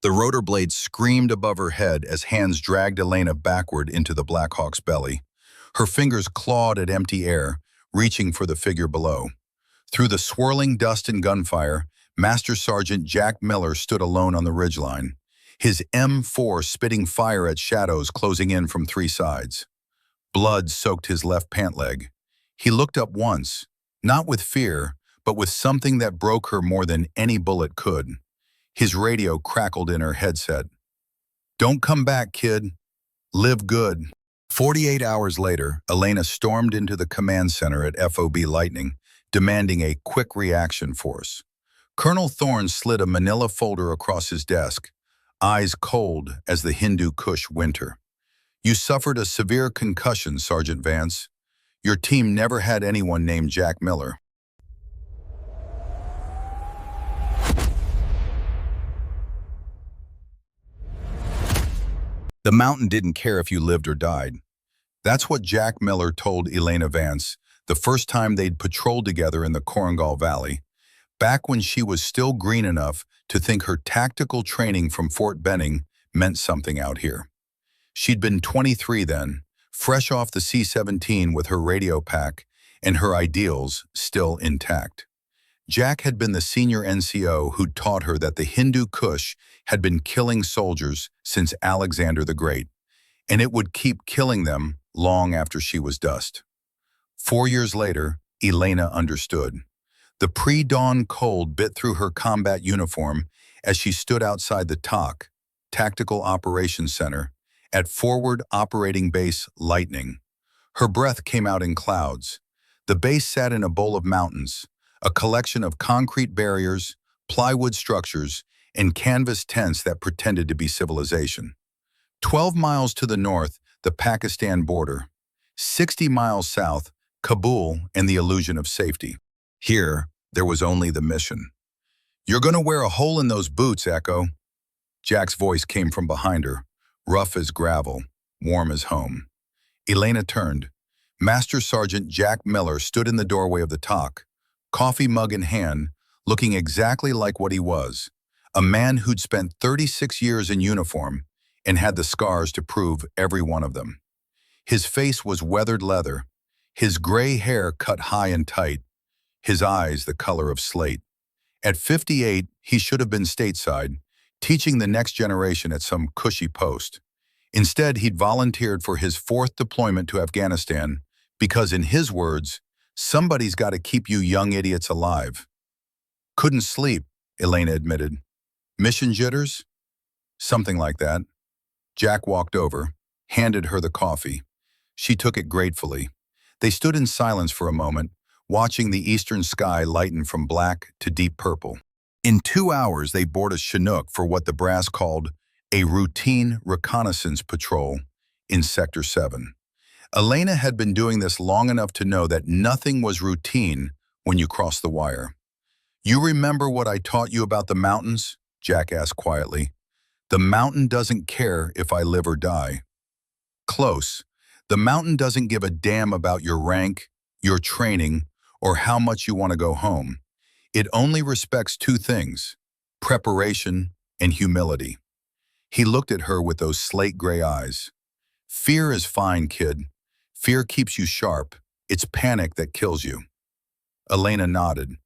The rotor blade screamed above her head as hands dragged Elena backward into the Black Hawk's belly. Her fingers clawed at empty air, reaching for the figure below. Through the swirling dust and gunfire, Master Sergeant Jack Miller stood alone on the ridgeline, his M4 spitting fire at shadows closing in from three sides. Blood soaked his left pant leg. He looked up once, not with fear, but with something that broke her more than any bullet could. His radio crackled in her headset. "Don't come back, kid. Live good." 48 hours later, Elena stormed into the command center at FOB Lightning, demanding a quick reaction force. Colonel Thorne slid a manila folder across his desk, eyes cold as the Hindu Kush winter. "You suffered a severe concussion, Sergeant Vance. Your team never had anyone named Jack Miller." The mountain didn't care if you lived or died. That's what Jack Miller told Elena Vance the first time they'd patrolled together in the Korengal Valley, back when she was still green enough to think her tactical training from Fort Benning meant something out here. She'd been 23 then, fresh off the C-17 with her radio pack and her ideals still intact. Jack had been the senior NCO who'd taught her that the Hindu Kush had been killing soldiers since Alexander the Great, and it would keep killing them long after she was dust. 4 years later, Elena understood. The pre-dawn cold bit through her combat uniform as she stood outside the TOC, Tactical Operations Center, at Forward Operating Base Lightning. Her breath came out in clouds. The base sat in a bowl of mountains, a collection of concrete barriers, plywood structures, and canvas tents that pretended to be civilization. 12 miles to the north, the Pakistan border. 60 miles south, Kabul and the illusion of safety. Here, there was only the mission. "You're gonna wear a hole in those boots, Echo." Jack's voice came from behind her, rough as gravel, warm as home. Elena turned. Master Sergeant Jack Miller stood in the doorway of the TOC, coffee mug in hand, looking exactly like what he was, a man who'd spent 36 years in uniform and had the scars to prove every one of them. His face was weathered leather, his gray hair cut high and tight, his eyes the color of slate. At 58, he should have been stateside, teaching the next generation at some cushy post. Instead, he'd volunteered for his 4th deployment to Afghanistan because, in his words, "Somebody's got to keep you young idiots alive." "Couldn't sleep," Elena admitted. "Mission jitters?" "Something like that." Jack walked over, handed her the coffee. She took it gratefully. They stood in silence for a moment, watching the eastern sky lighten from black to deep purple. In 2 hours, they boarded a Chinook for what the brass called a routine reconnaissance patrol in Sector 7. Elena had been doing this long enough to know that nothing was routine when you crossed the wire. "You remember what I taught you about the mountains?" Jack asked quietly. "The mountain doesn't care if I live or die." Close. The mountain doesn't give a damn about your rank, your training, or how much you want to go home. It only respects 2 things: preparation and humility. He looked at her with those slate gray eyes. "Fear is fine, kid. Fear keeps you sharp. It's panic that kills you." Elena nodded.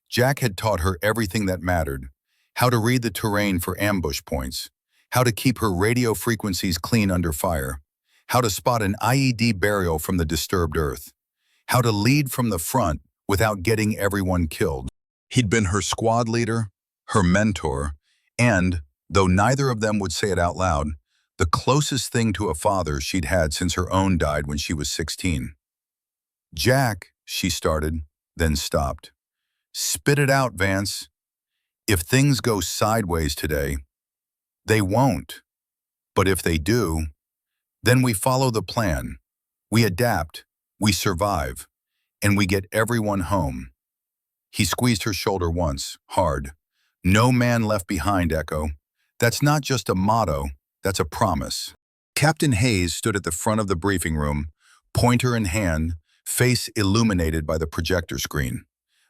Jack had taught her everything that mattered: how to read the terrain for ambush points, how to keep her radio frequencies clean under fire, how to spot an IED burial from the disturbed earth, how to lead from the front without getting everyone killed. He'd been her squad leader, her mentor, and, though neither of them would say it out loud, the closest thing to a father she'd had since her own died when she was 16. "Jack," she started, then stopped. "Spit it out, Vance. If things go sideways today, they won't. But if they do, then we follow the plan. We adapt, we survive, and we get everyone home." He squeezed her shoulder once, hard. "No man left behind, Echo. That's not just a motto, that's a promise." Captain Hayes stood at the front of the briefing room, pointer in hand, face illuminated by the projector screen.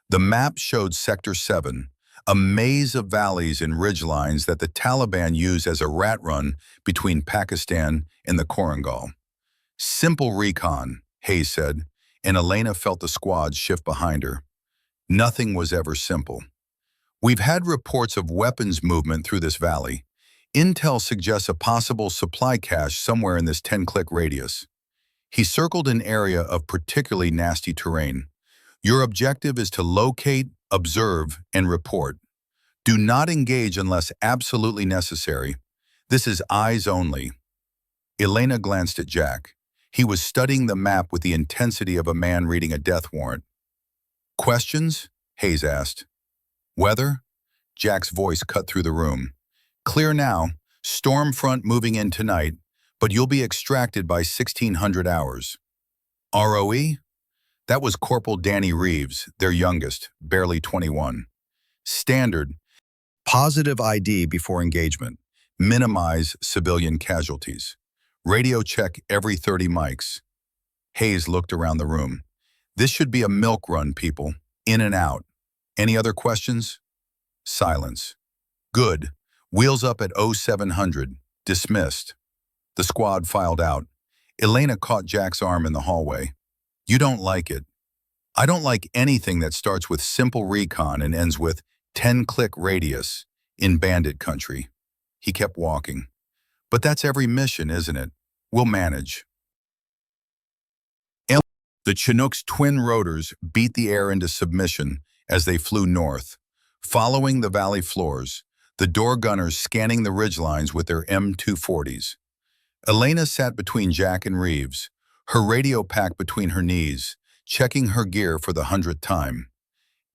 The map showed Sector 7, a maze of valleys and ridgelines that the Taliban use as a rat run between Pakistan and the Korangal. Simple recon, Hayes said, and Elena felt the squad shift behind her. Nothing was ever simple. We've had reports of weapons movement through this valley. Intel suggests a possible supply cache somewhere in this 10-click radius. He circled an area of particularly nasty terrain. Your objective is to locate, observe, and report. Do not engage unless absolutely necessary. This is eyes only. Elena glanced at Jack. He was studying the map with the intensity of a man reading a death warrant. Questions? Hayes asked. Weather? Jack's voice cut through the room. Clear now. Storm front moving in tonight, but you'll be extracted by 1600 hours. ROE? That was Corporal Danny Reeves, their youngest, barely 21. Standard. Positive ID before engagement. Minimize civilian casualties. Radio check every 30 mics. Hayes looked around the room. This should be a milk run, people. In and out. Any other questions? Silence. Good. Wheels up at 0700. Dismissed. The squad filed out. Elena caught Jack's arm in the hallway. You don't like it. I don't like anything that starts with simple recon and ends with 10-click radius in bandit country. He kept walking. But that's every mission, isn't it? We'll manage. The Chinook's twin rotors beat the air into submission as they flew north, following the valley floors, the door gunners scanning the ridgelines with their M240s. Elena sat between Jack and Reeves, her radio pack between her knees, checking her gear for the 100th time.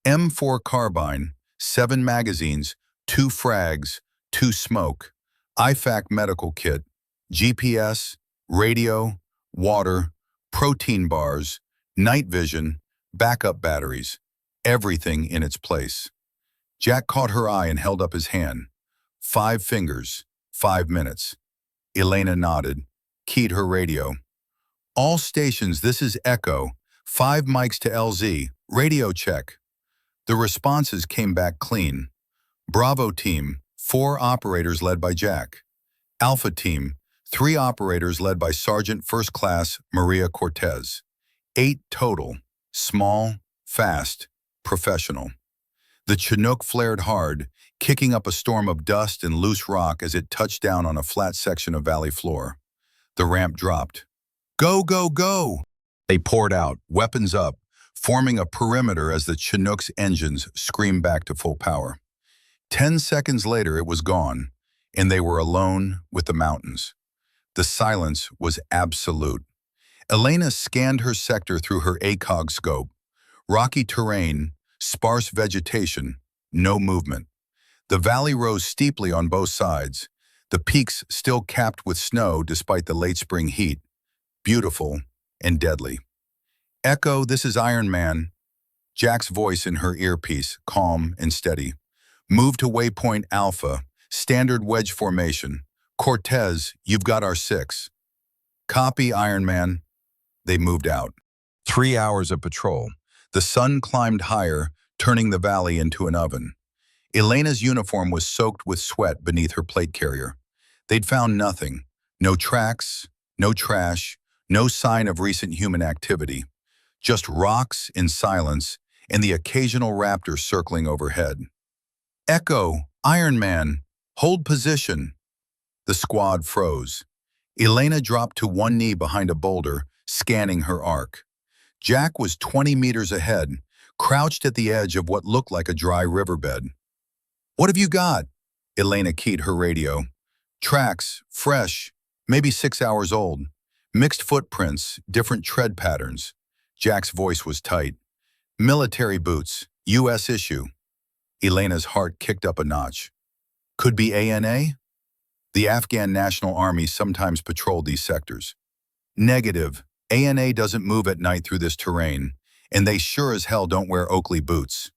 M4 carbine, 7 magazines, 2 frags, 2 smoke, IFAC medical kit, GPS, radio, water, protein bars, night vision, backup batteries, everything in its place. Jack caught her eye and held up his hand. 5 fingers, 5 minutes. Elena nodded, keyed her radio. All stations, this is Echo, 5 mics to LZ, radio check. The responses came back clean. Bravo team, 4 operators led by Jack. Alpha team, 3 operators led by Sergeant First Class Maria Cortez. 8 total, small, fast, professional. The Chinook flared hard, kicking up a storm of dust and loose rock as it touched down on a flat section of valley floor. The ramp dropped. Go, go, go! They poured out, weapons up, forming a perimeter as the Chinook's engines screamed back to full power. 10 seconds later, it was gone, and they were alone with the mountains. The silence was absolute. Elena scanned her sector through her ACOG scope. Rocky terrain, sparse vegetation, no movement. The valley rose steeply on both sides, the peaks still capped with snow despite the late spring heat. Beautiful and deadly. Echo, this is Iron Man. Jack's voice in her earpiece, calm and steady. Move to waypoint Alpha, standard wedge formation. Cortez, you've got our 6. Copy, Iron Man. They moved out. 3 hours of patrol. The sun climbed higher, turning the valley into an oven. Elena's uniform was soaked with sweat beneath her plate carrier. They'd found nothing. No tracks, no trash, no sign of recent human activity. Just rocks in silence and the occasional raptor circling overhead. Echo, Iron Man, hold position. The squad froze. Elena dropped to one knee behind a boulder, scanning her arc. Jack was 20 meters ahead, crouched at the edge of what looked like a dry riverbed. What have you got? Elena keyed her radio. Tracks, fresh, maybe 6 hours old. Mixed footprints, different tread patterns. Jack's voice was tight. Military boots, U.S. issue. Elena's heart kicked up a notch. Could be ANA? The Afghan National Army sometimes patrolled these sectors. Negative. ANA doesn't move at night through this terrain, and they sure as hell don't wear Oakley boots.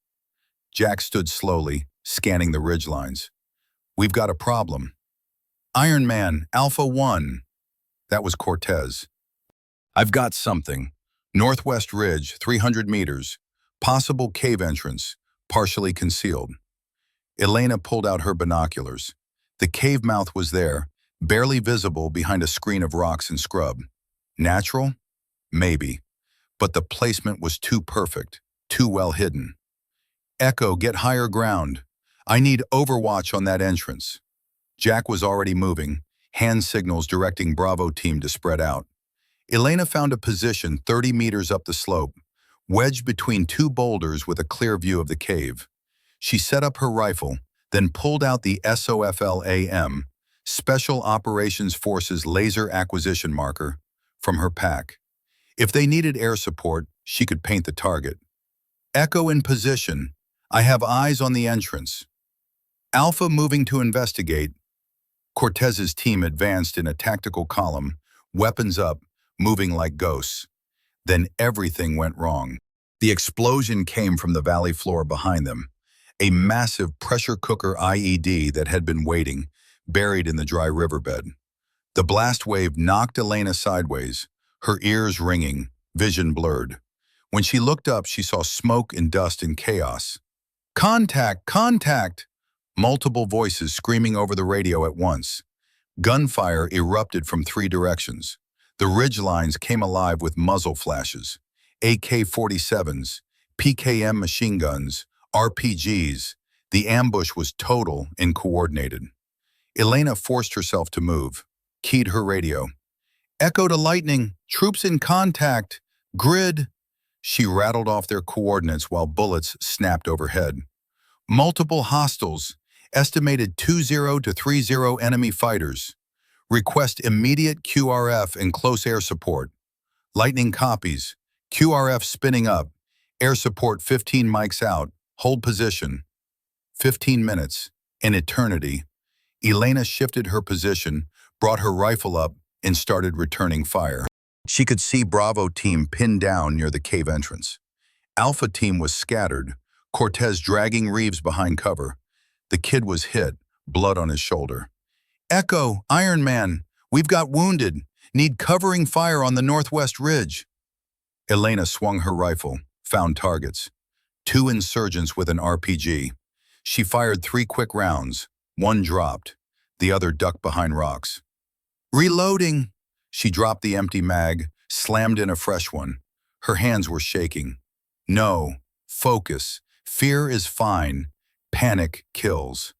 Jack stood slowly, scanning the ridgelines. We've got a problem. Iron Man, Alpha 1. That was Cortez. I've got something. Northwest ridge, 300 meters. Possible cave entrance, partially concealed. Elena pulled out her binoculars. The cave mouth was there, barely visible behind a screen of rocks and scrub. Natural? Maybe. But the placement was too perfect, too well hidden. Echo, get higher ground. I need overwatch on that entrance. Jack was already moving, hand signals directing Bravo team to spread out. Elena found a position 30 meters up the slope, wedged between two boulders with a clear view of the cave. She set up her rifle, then pulled out the SOFLAM, Special Operations Forces Laser Acquisition Marker, from her pack. If they needed air support, she could paint the target. Echo in position. I have eyes on the entrance. Alpha moving to investigate. Cortez's team advanced in a tactical column, weapons up, moving like ghosts. Then everything went wrong. The explosion came from the valley floor behind them, a massive pressure cooker IED that had been waiting, buried in the dry riverbed. The blast wave knocked Elena sideways, her ears ringing, vision blurred. When she looked up, she saw smoke and dust and chaos. Contact! Contact! Multiple voices screaming over the radio at once. Gunfire erupted from three directions. The ridgelines came alive with muzzle flashes. AK-47s, PKM machine guns, RPGs. The ambush was total and coordinated. Elena forced herself to move, keyed her radio. Echo to lightning, troops in contact, grid. She rattled off their coordinates while bullets snapped overhead. Multiple hostiles, estimated 20 to 30 enemy fighters. Request immediate QRF and close air support. Lightning copies, QRF spinning up, air support 15 mics out, hold position. 15 minutes, an eternity. Elena shifted her position, brought her rifle up, and started returning fire. She could see Bravo team pinned down near the cave entrance. Alpha team was scattered, Cortez dragging Reeves behind cover. The kid was hit, blood on his shoulder. Echo, Iron Man, we've got wounded. Need covering fire on the northwest ridge. Elena swung her rifle, found targets. 2 insurgents with an RPG. She fired 3 quick rounds. 1 dropped. The other ducked behind rocks. Reloading! She dropped the empty mag, slammed in a fresh one. Her hands were shaking. No. Focus. Fear is fine. Panic kills.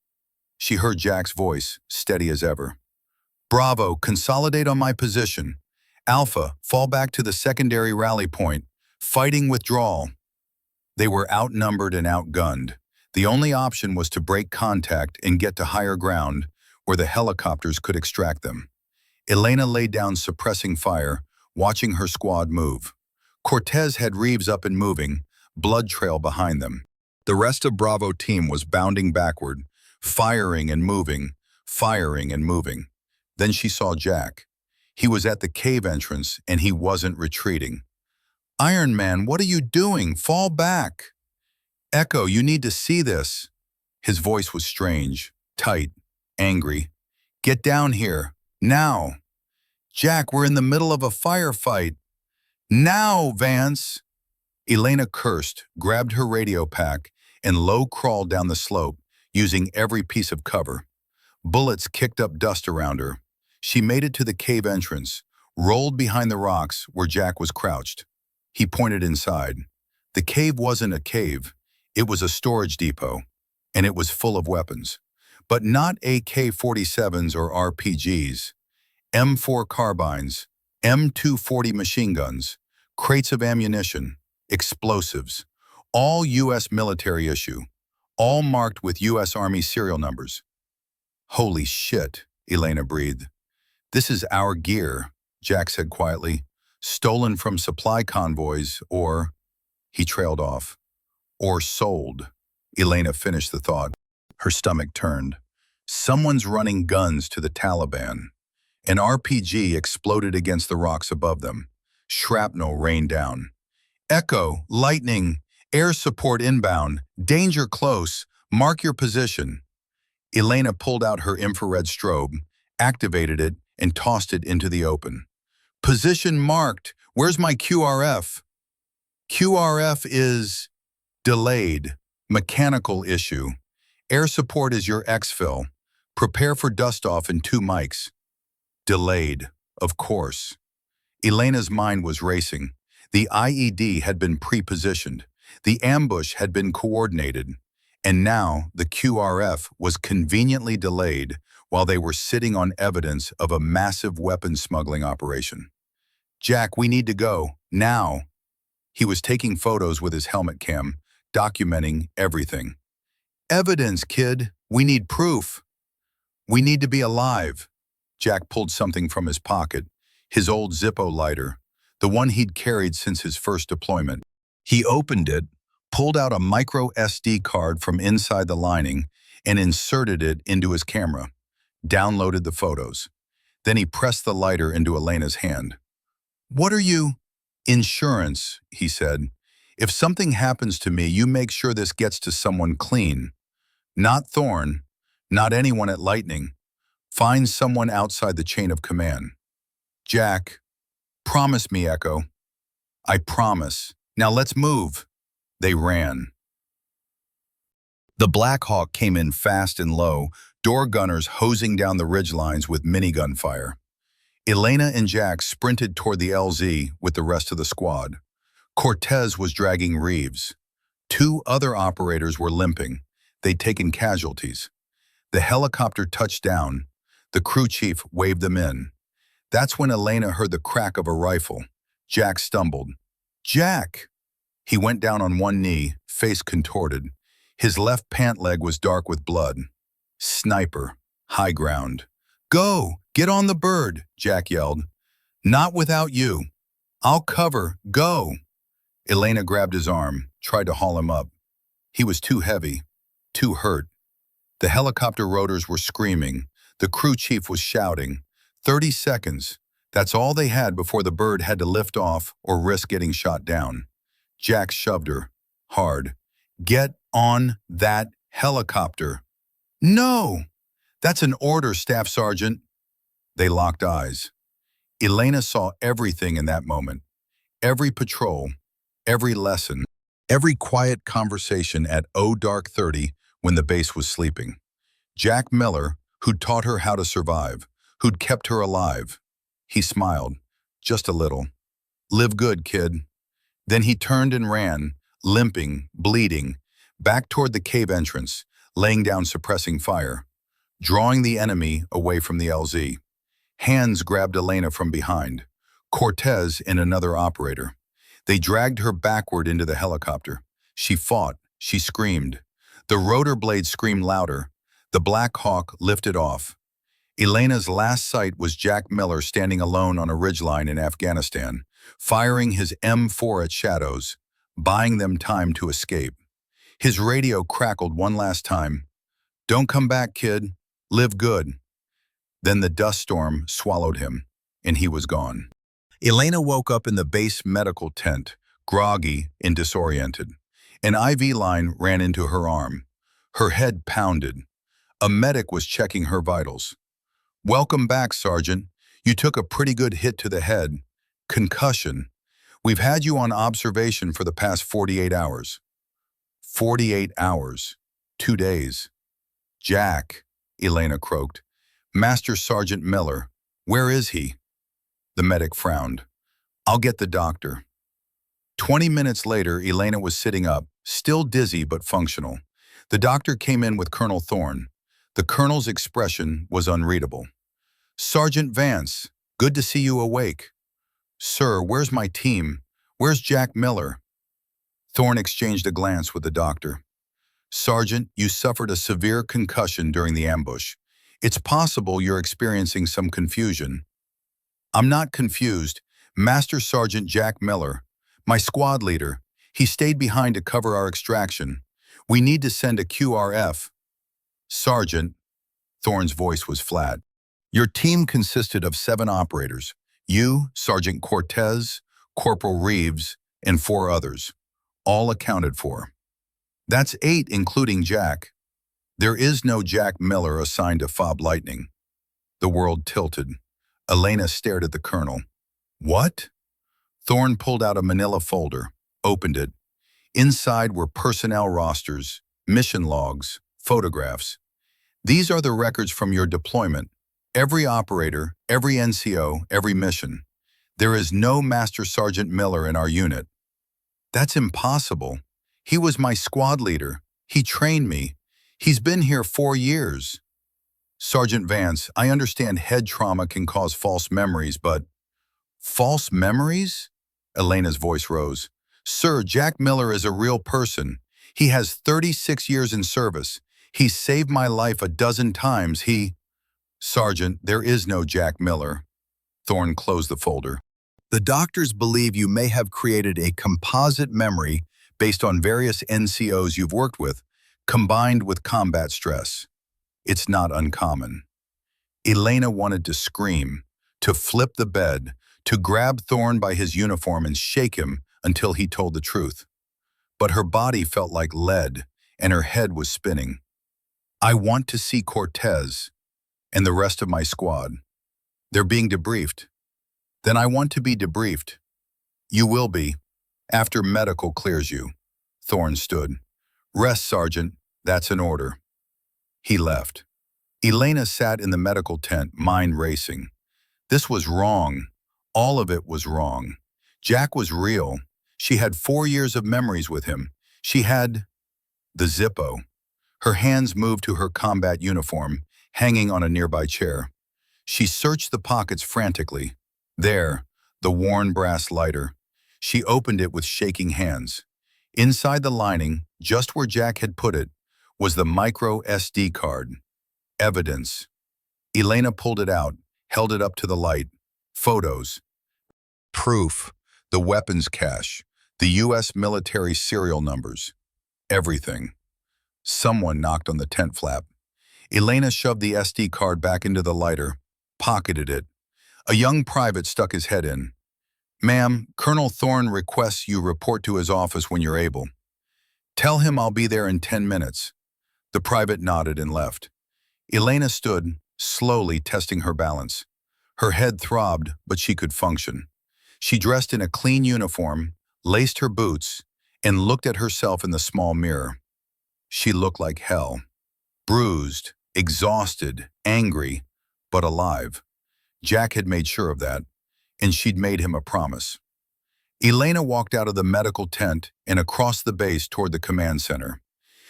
She heard Jack's voice, steady as ever. Bravo, consolidate on my position. Alpha, fall back to the secondary rally point. Fighting withdrawal. They were outnumbered and outgunned. The only option was to break contact and get to higher ground, where the helicopters could extract them. Elena laid down suppressing fire, watching her squad move. Cortez had Reeves up and moving, blood trail behind them. The rest of Bravo team was bounding backward, firing and moving, firing and moving. Then she saw Jack. He was at the cave entrance and he wasn't retreating. Iron Man, what are you doing? Fall back. Echo, you need to see this. His voice was strange, tight, angry. Get down here. Now. Jack, we're in the middle of a firefight. Now, Vance. Elena cursed, grabbed her radio pack, and low-crawled down the slope, using every piece of cover. Bullets kicked up dust around her. She made it to the cave entrance, rolled behind the rocks where Jack was crouched. He pointed inside. The cave wasn't a cave. It was a storage depot, and it was full of weapons. But not AK-47s or RPGs. M4 carbines, M240 machine guns, crates of ammunition, explosives, all U.S. military issue, all marked with U.S. Army serial numbers. Holy shit, Elena breathed. This is our gear, Jack said quietly, stolen from supply convoys or, he trailed off, or sold. Elena finished the thought. Her stomach turned. Someone's running guns to the Taliban. An RPG exploded against the rocks above them. Shrapnel rained down. Echo, lightning, air support inbound, danger close, mark your position. Elena pulled out her infrared strobe, activated it, and tossed it into the open. Position marked. Where's my QRF? QRF is delayed, mechanical issue. Air support is your exfil. Prepare for dust-off in 2 mics. Delayed, of course. Elena's mind was racing. The IED had been pre-positioned. The ambush had been coordinated. And now the QRF was conveniently delayed while they were sitting on evidence of a massive weapons smuggling operation. Jack, we need to go, now. He was taking photos with his helmet cam, documenting everything. Evidence, kid. We need proof. We need to be alive. Jack pulled something from his pocket, his old Zippo lighter, the one he'd carried since his first deployment. He opened it, pulled out a micro SD card from inside the lining, and inserted it into his camera, downloaded the photos. Then he pressed the lighter into Elena's hand. What are you? Insurance, he said. If something happens to me, you make sure this gets to someone clean. Not Thorn, not anyone at Lightning. Find someone outside the chain of command. Jack, promise me, Echo. I promise. Now let's move. They ran. The Black Hawk came in fast and low, door gunners hosing down the ridgelines with minigun fire. Elena and Jack sprinted toward the LZ with the rest of the squad. Cortez was dragging Reeves. 2 other operators were limping. They'd taken casualties. The helicopter touched down. The crew chief waved them in. That's when Elena heard the crack of a rifle. Jack stumbled. Jack! He went down on one knee, face contorted. His left pant leg was dark with blood. Sniper. High ground. Go! Get on the bird, Jack yelled. Not without you. I'll cover. Go! Elena grabbed his arm, tried to haul him up. He was too heavy, too hurt. The helicopter rotors were screaming. The crew chief was shouting. 30 seconds. That's all they had before the bird had to lift off or risk getting shot down. Jack shoved her. Hard. Get on that helicopter. No! That's an order, Staff Sergeant. They locked eyes. Elena saw everything in that moment. Every patrol, every lesson, every quiet conversation at dark 30 when the base was sleeping. Jack Miller, who'd taught her how to survive, who'd kept her alive. He smiled, just a little. Live good, kid. Then he turned and ran, limping, bleeding, back toward the cave entrance, laying down suppressing fire, drawing the enemy away from the LZ. Hands grabbed Elena from behind, Cortez and another operator. They dragged her backward into the helicopter. She fought, she screamed. The rotor blades screamed louder. The Black Hawk lifted off. Elena's last sight was Jack Miller standing alone on a ridgeline in Afghanistan, firing his M4 at shadows, buying them time to escape. His radio crackled one last time. Don't come back, kid. Live good. Then the dust storm swallowed him, and he was gone. Elena woke up in the base medical tent, groggy and disoriented. An IV line ran into her arm. Her head pounded. A medic was checking her vitals. Welcome back, Sergeant. You took a pretty good hit to the head. Concussion. We've had you on observation for the past 48 hours. 48 hours. 2 days. Jack, Elena croaked. Master Sergeant Miller, where is he? The medic frowned. I'll get the doctor. 20 minutes later, Elena was sitting up, still dizzy but functional. The doctor came in with Colonel Thorne. The colonel's expression was unreadable. Sergeant Vance, good to see you awake. Sir, where's my team? Where's Jack Miller? Thorne exchanged a glance with the doctor. Sergeant, you suffered a severe concussion during the ambush. It's possible you're experiencing some confusion. I'm not confused. Master Sergeant Jack Miller, my squad leader, he stayed behind to cover our extraction. We need to send a QRF. Sergeant, Thorne's voice was flat. Your team consisted of 7 operators. You, Sergeant Cortez, Corporal Reeves, and 4 others. All accounted for. That's 8 including Jack. There is no Jack Miller assigned to FOB Lightning. The world tilted. Elena stared at the colonel. What? Thorne pulled out a manila folder, opened it. Inside were personnel rosters, mission logs, Photographs. These are the records from your deployment. Every operator, every NCO, every mission. There is no Master Sergeant Miller in our unit. That's impossible. He was my squad leader. He trained me. He's been here 4 years. Sergeant Vance, I understand head trauma can cause false memories, but… False memories? Elena's voice rose. Sir, Jack Miller is a real person. He has 36 years in service. He's saved my life a dozen times. Sergeant, there is no Jack Miller. Thorne closed the folder. The doctors believe you may have created a composite memory based on various NCOs you've worked with, combined with combat stress. It's not uncommon. Elena wanted to scream, to flip the bed, to grab Thorne by his uniform and shake him until he told the truth. But her body felt like lead, and her head was spinning. I want to see Cortez and the rest of my squad. They're being debriefed. Then I want to be debriefed. You will be, after medical clears you. Thorne stood. Rest, Sergeant. That's an order. He left. Elena sat in the medical tent, mind racing. This was wrong. All of it was wrong. Jack was real. She had 4 years of memories with him. She had… the Zippo. Her hands moved to her combat uniform, hanging on a nearby chair. She searched the pockets frantically. There, the worn brass lighter. She opened it with shaking hands. Inside the lining, just where Jack had put it, was the micro SD card. Evidence. Elena pulled it out, held it up to the light. Photos. Proof. The weapons cache. The U.S. military serial numbers. Everything. Someone knocked on the tent flap. Elena shoved the SD card back into the lighter, pocketed it. A young private stuck his head in. Ma'am, Colonel Thorne requests you report to his office when you're able. Tell him I'll be there in 10 minutes. The private nodded and left. Elena stood, slowly testing her balance. Her head throbbed, but she could function. She dressed in a clean uniform, laced her boots, and looked at herself in the small mirror. She looked like hell. Bruised, exhausted, angry, but alive. Jack had made sure of that, and she'd made him a promise. Elena walked out of the medical tent and across the base toward the command center.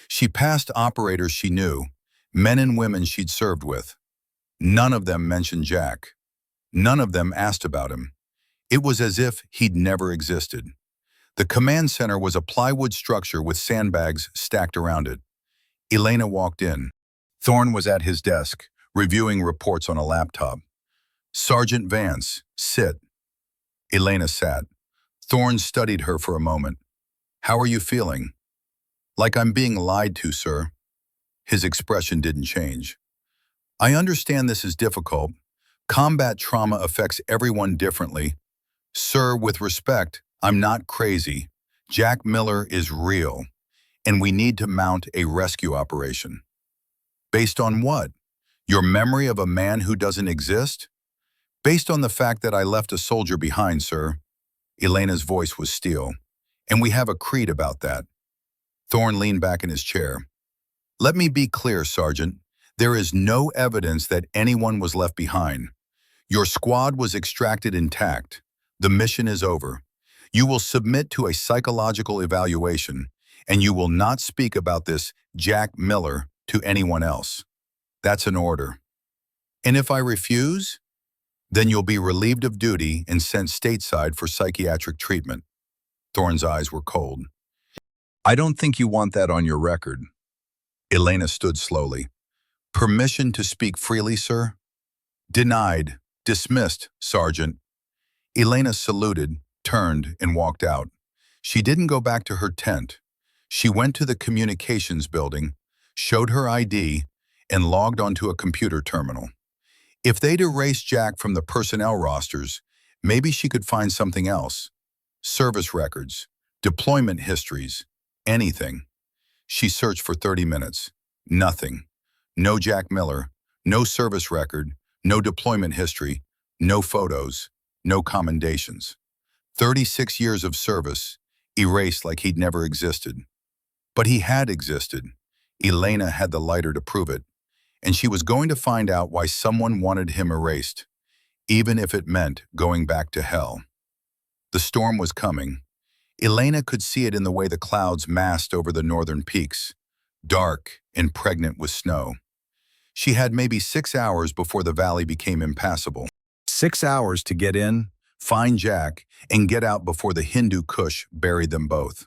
She passed operators she knew, men and women she'd served with. None of them mentioned Jack. None of them asked about him. It was as if he'd never existed. The command center was a plywood structure with sandbags stacked around it. Elena walked in. Thorne was at his desk, reviewing reports on a laptop. Sergeant Vance, sit. Elena sat. Thorne studied her for a moment. How are you feeling? Like I'm being lied to, sir. His expression didn't change. I understand this is difficult. Combat trauma affects everyone differently. Sir, with respect, I'm not crazy. Jack Miller is real, and we need to mount a rescue operation. Based on what? Your memory of a man who doesn't exist? Based on the fact that I left a soldier behind, sir. Elena's voice was steel. And we have a creed about that. Thorne leaned back in his chair. Let me be clear, Sergeant. There is no evidence that anyone was left behind. Your squad was extracted intact. The mission is over. You will submit to a psychological evaluation, and you will not speak about this Jack Miller to anyone else. That's an order. And if I refuse, then you'll be relieved of duty and sent stateside for psychiatric treatment. Thorne's eyes were cold. I don't think you want that on your record. Elena stood slowly. Permission to speak freely, sir? Denied. Dismissed, Sergeant. Elena saluted, turned, and walked out. She didn't go back to her tent. She went to the communications building, showed her ID, and logged onto a computer terminal. If they'd erased Jack from the personnel rosters, maybe she could find something else. Service records, deployment histories, anything. She searched for 30 minutes. Nothing. No Jack Miller, no service record, no deployment history, no photos, no commendations. 36 years of service, erased like he'd never existed. But he had existed. Elena had the lighter to prove it, and she was going to find out why someone wanted him erased, even if it meant going back to hell. The storm was coming. Elena could see it in the way the clouds massed over the northern peaks, dark and pregnant with snow. She had maybe 6 hours before the valley became impassable. 6 hours to get in, find Jack, and get out before the Hindu Kush buried them both.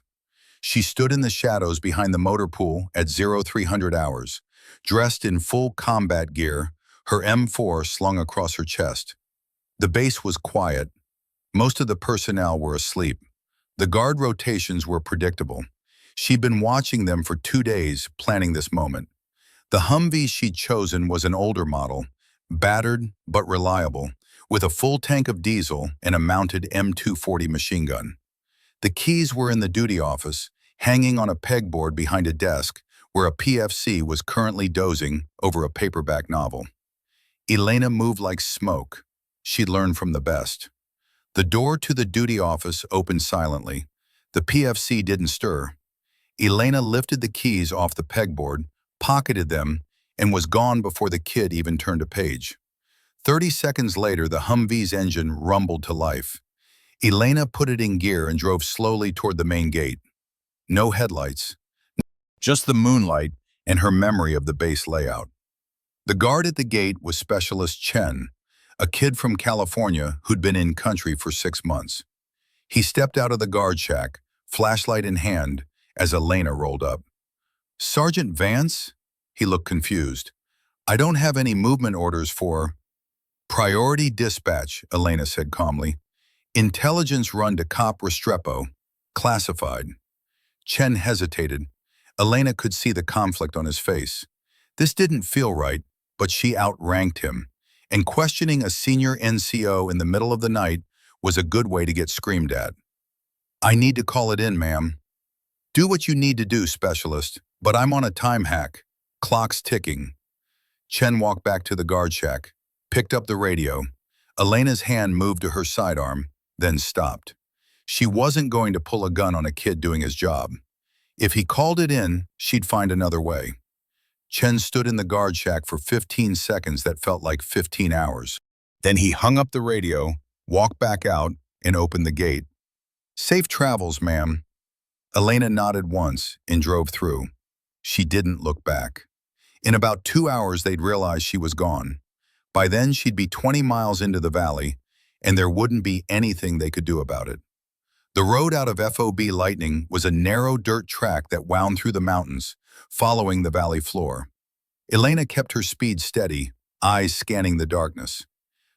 She stood in the shadows behind the motor pool at 0300 hours, dressed in full combat gear, her M4 slung across her chest. The base was quiet. Most of the personnel were asleep. The guard rotations were predictable. She'd been watching them for 2 days, planning this moment. The Humvee she'd chosen was an older model, battered but reliable, with a full tank of diesel and a mounted M240 machine gun. The keys were in the duty office, hanging on a pegboard behind a desk where a PFC was currently dozing over a paperback novel. Elena moved like smoke. She'd learned from the best. The door to the duty office opened silently. The PFC didn't stir. Elena lifted the keys off the pegboard, pocketed them, and was gone before the kid even turned a page. 30 seconds later, the Humvee's engine rumbled to life. Elena put it in gear and drove slowly toward the main gate. No headlights, just the moonlight and her memory of the base layout. The guard at the gate was Specialist Chen, a kid from California who'd been in country for 6 months. He stepped out of the guard shack, flashlight in hand, as Elena rolled up. "Sergeant Vance?" He looked confused. "I don't have any movement orders for—" "Priority dispatch," Elena said calmly. "Intelligence run to Cop Restrepo. Classified." Chen hesitated. Elena could see the conflict on his face. This didn't feel right, but she outranked him, and questioning a senior NCO in the middle of the night was a good way to get screamed at. "I need to call it in, ma'am." "Do what you need to do, Specialist, but I'm on a time hack. Clock's ticking." Chen walked back to the guard shack, picked up the radio. Elena's hand moved to her sidearm, then stopped. She wasn't going to pull a gun on a kid doing his job. If he called it in, she'd find another way. Chen stood in the guard shack for 15 seconds that felt like 15 hours. Then he hung up the radio, walked back out, and opened the gate. "Safe travels, ma'am." Elena nodded once and drove through. She didn't look back. In about 2 hours, they'd realized she was gone. By then, she'd be 20 miles into the valley, and there wouldn't be anything they could do about it. The road out of FOB Lightning was a narrow dirt track that wound through the mountains, following the valley floor. Elena kept her speed steady, eyes scanning the darkness.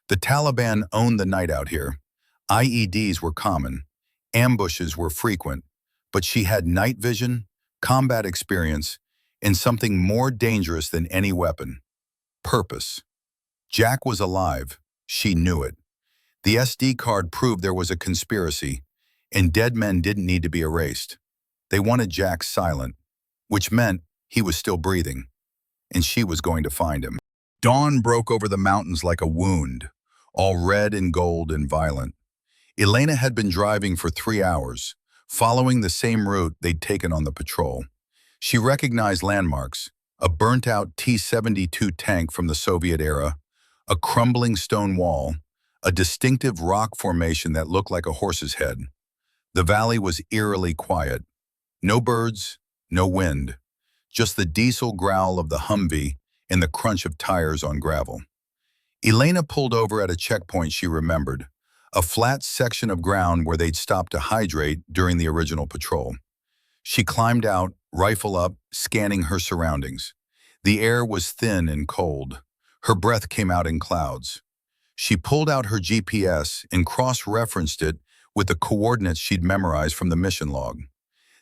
The Taliban owned the night out here. IEDs were common. Ambushes were frequent. But she had night vision, combat experience, and something more dangerous than any weapon: purpose. Jack was alive. She knew it. The SD card proved there was a conspiracy, and dead men didn't need to be erased. They wanted Jack silent, which meant he was still breathing, and she was going to find him. Dawn broke over the mountains like a wound, all red and gold and violent. Elena had been driving for 3 hours, following the same route they'd taken on the patrol. She recognized landmarks: a burnt-out T-72 tank from the Soviet era, a crumbling stone wall, a distinctive rock formation that looked like a horse's head. The valley was eerily quiet. No birds, no wind, just the diesel growl of the Humvee and the crunch of tires on gravel. Elena pulled over at a checkpoint she remembered, a flat section of ground where they'd stopped to hydrate during the original patrol. She climbed out, rifle up, scanning her surroundings. The air was thin and cold. Her breath came out in clouds. She pulled out her GPS and cross-referenced it with the coordinates she'd memorized from the mission log.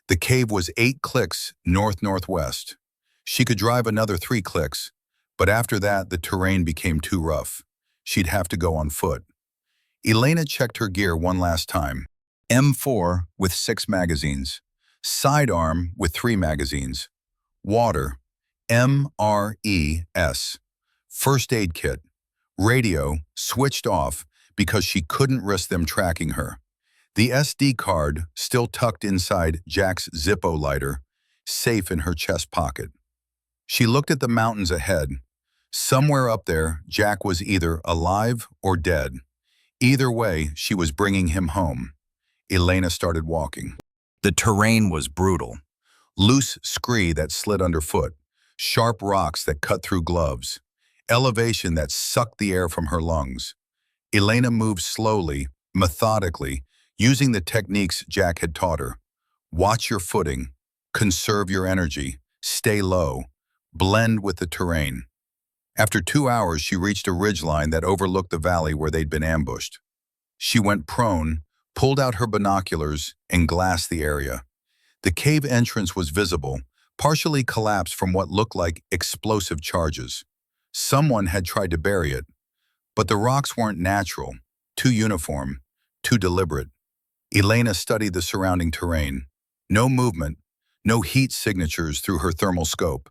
The cave was 8 clicks north-northwest. She could drive another 3 clicks, but after that the terrain became too rough. She'd have to go on foot. Elena checked her gear one last time. M4 with 6 magazines. Sidearm with 3 magazines. Water. MRES. First aid kit. Radio switched off because she couldn't risk them tracking her. The SD card still tucked inside Jack's Zippo lighter, safe in her chest pocket. She looked at the mountains ahead. Somewhere up there, Jack was either alive or dead. Either way, she was bringing him home. Elena started walking. The terrain was brutal. Loose scree that slid underfoot, sharp rocks that cut through gloves, elevation that sucked the air from her lungs. Elena moved slowly, methodically, using the techniques Jack had taught her. Watch your footing, conserve your energy, stay low, blend with the terrain. After 2 hours, she reached a ridgeline that overlooked the valley where they'd been ambushed. She went prone, pulled out her binoculars, and glassed the area. The cave entrance was visible, partially collapsed from what looked like explosive charges. Someone had tried to bury it, but the rocks weren't natural, too uniform, too deliberate. Elena studied the surrounding terrain. No movement, no heat signatures through her thermal scope.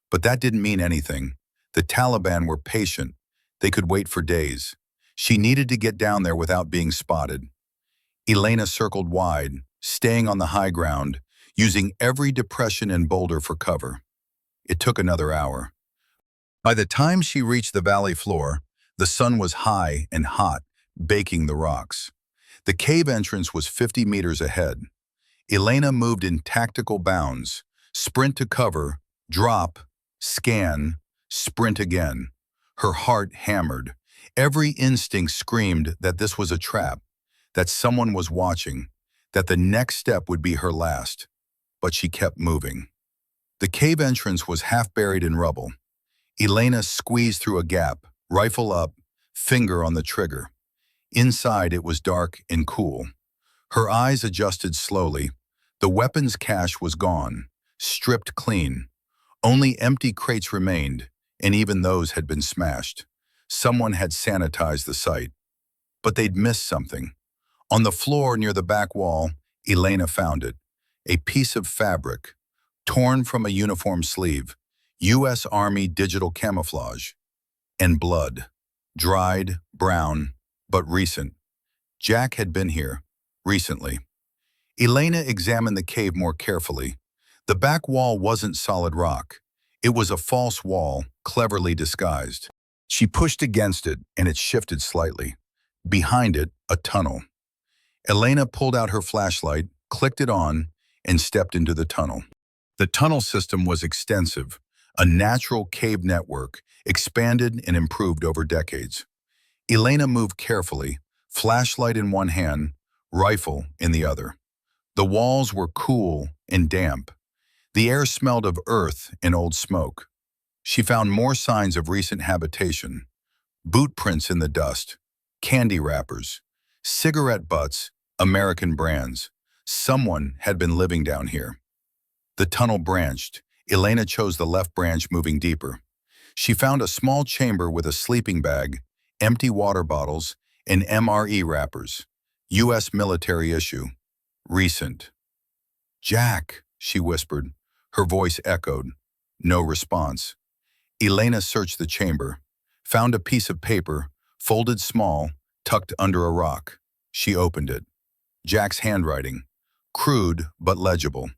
But that didn't mean anything. The Taliban were patient. They could wait for days. She needed to get down there without being spotted. Elena circled wide, staying on the high ground, using every depression and boulder for cover. It took another hour. By the time she reached the valley floor, the sun was high and hot, baking the rocks. The cave entrance was 50 meters ahead. Elena moved in tactical bounds, sprint to cover, drop, scan, sprint again. Her heart hammered. Every instinct screamed that this was a trap, that someone was watching, that the next step would be her last. But she kept moving. The cave entrance was half buried in rubble. Elena squeezed through a gap, rifle up, finger on the trigger. Inside, it was dark and cool. Her eyes adjusted slowly. The weapons cache was gone, stripped clean. Only empty crates remained, and even those had been smashed. Someone had sanitized the site. But they'd missed something. On the floor near the back wall, Elena found it. A piece of fabric, torn from a uniform sleeve, U.S. Army digital camouflage, and blood, dried, brown, but recent. Jack had been here, recently. Elena examined the cave more carefully. The back wall wasn't solid rock. It was a false wall, cleverly disguised. She pushed against it, and it shifted slightly. Behind it, a tunnel. Elena pulled out her flashlight, clicked it on, and stepped into the tunnel. The tunnel system was extensive, a natural cave network, expanded and improved over decades. Elena moved carefully, flashlight in one hand, rifle in the other. The walls were cool and damp. The air smelled of earth and old smoke. She found more signs of recent habitation. Boot prints in the dust, candy wrappers, cigarette butts, American brands. Someone had been living down here. The tunnel branched. Elena chose the left branch, moving deeper. She found a small chamber with a sleeping bag, empty water bottles, and MRE wrappers. U.S. military issue. Recent. "Jack," she whispered. Her voice echoed. No response. Elena searched the chamber, found a piece of paper, folded small, tucked under a rock. She opened it. Jack's handwriting. Crude but legible.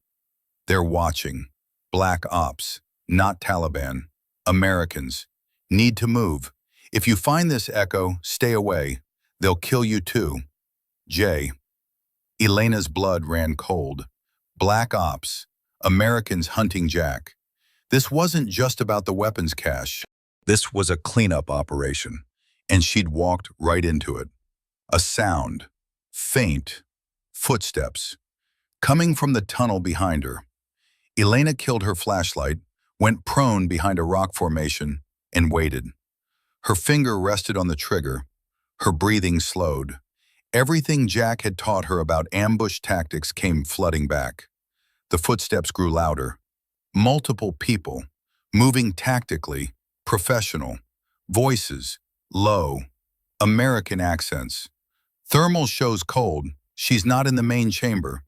"They're watching. Black ops. Not Taliban. Americans. Need to move. If you find this echo, stay away. They'll kill you too. J." Elena's blood ran cold. Black ops. Americans hunting Jack. This wasn't just about the weapons cache. This was a cleanup operation, and she'd walked right into it. A sound. Faint. Footsteps. Coming from the tunnel behind her. Elena killed her flashlight, went prone behind a rock formation, and waited. Her finger rested on the trigger. Her breathing slowed. Everything Jack had taught her about ambush tactics came flooding back. The footsteps grew louder. Multiple people, moving tactically, professional. Voices, low. American accents. "Thermal shows cold. She's not in the main chamber.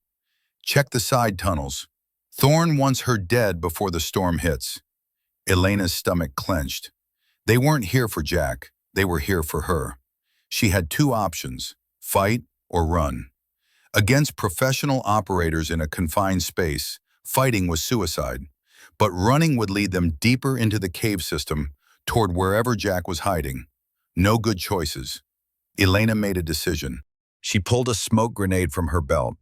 Check the side tunnels. Thorne wants her dead before the storm hits." Elena's stomach clenched. They weren't here for Jack. They were here for her. She had two options, fight or run. Against professional operators in a confined space, fighting was suicide. but running would lead them deeper into the cave system toward wherever Jack was hiding. No good choices. Elena made a decision. She pulled a smoke grenade from her belt,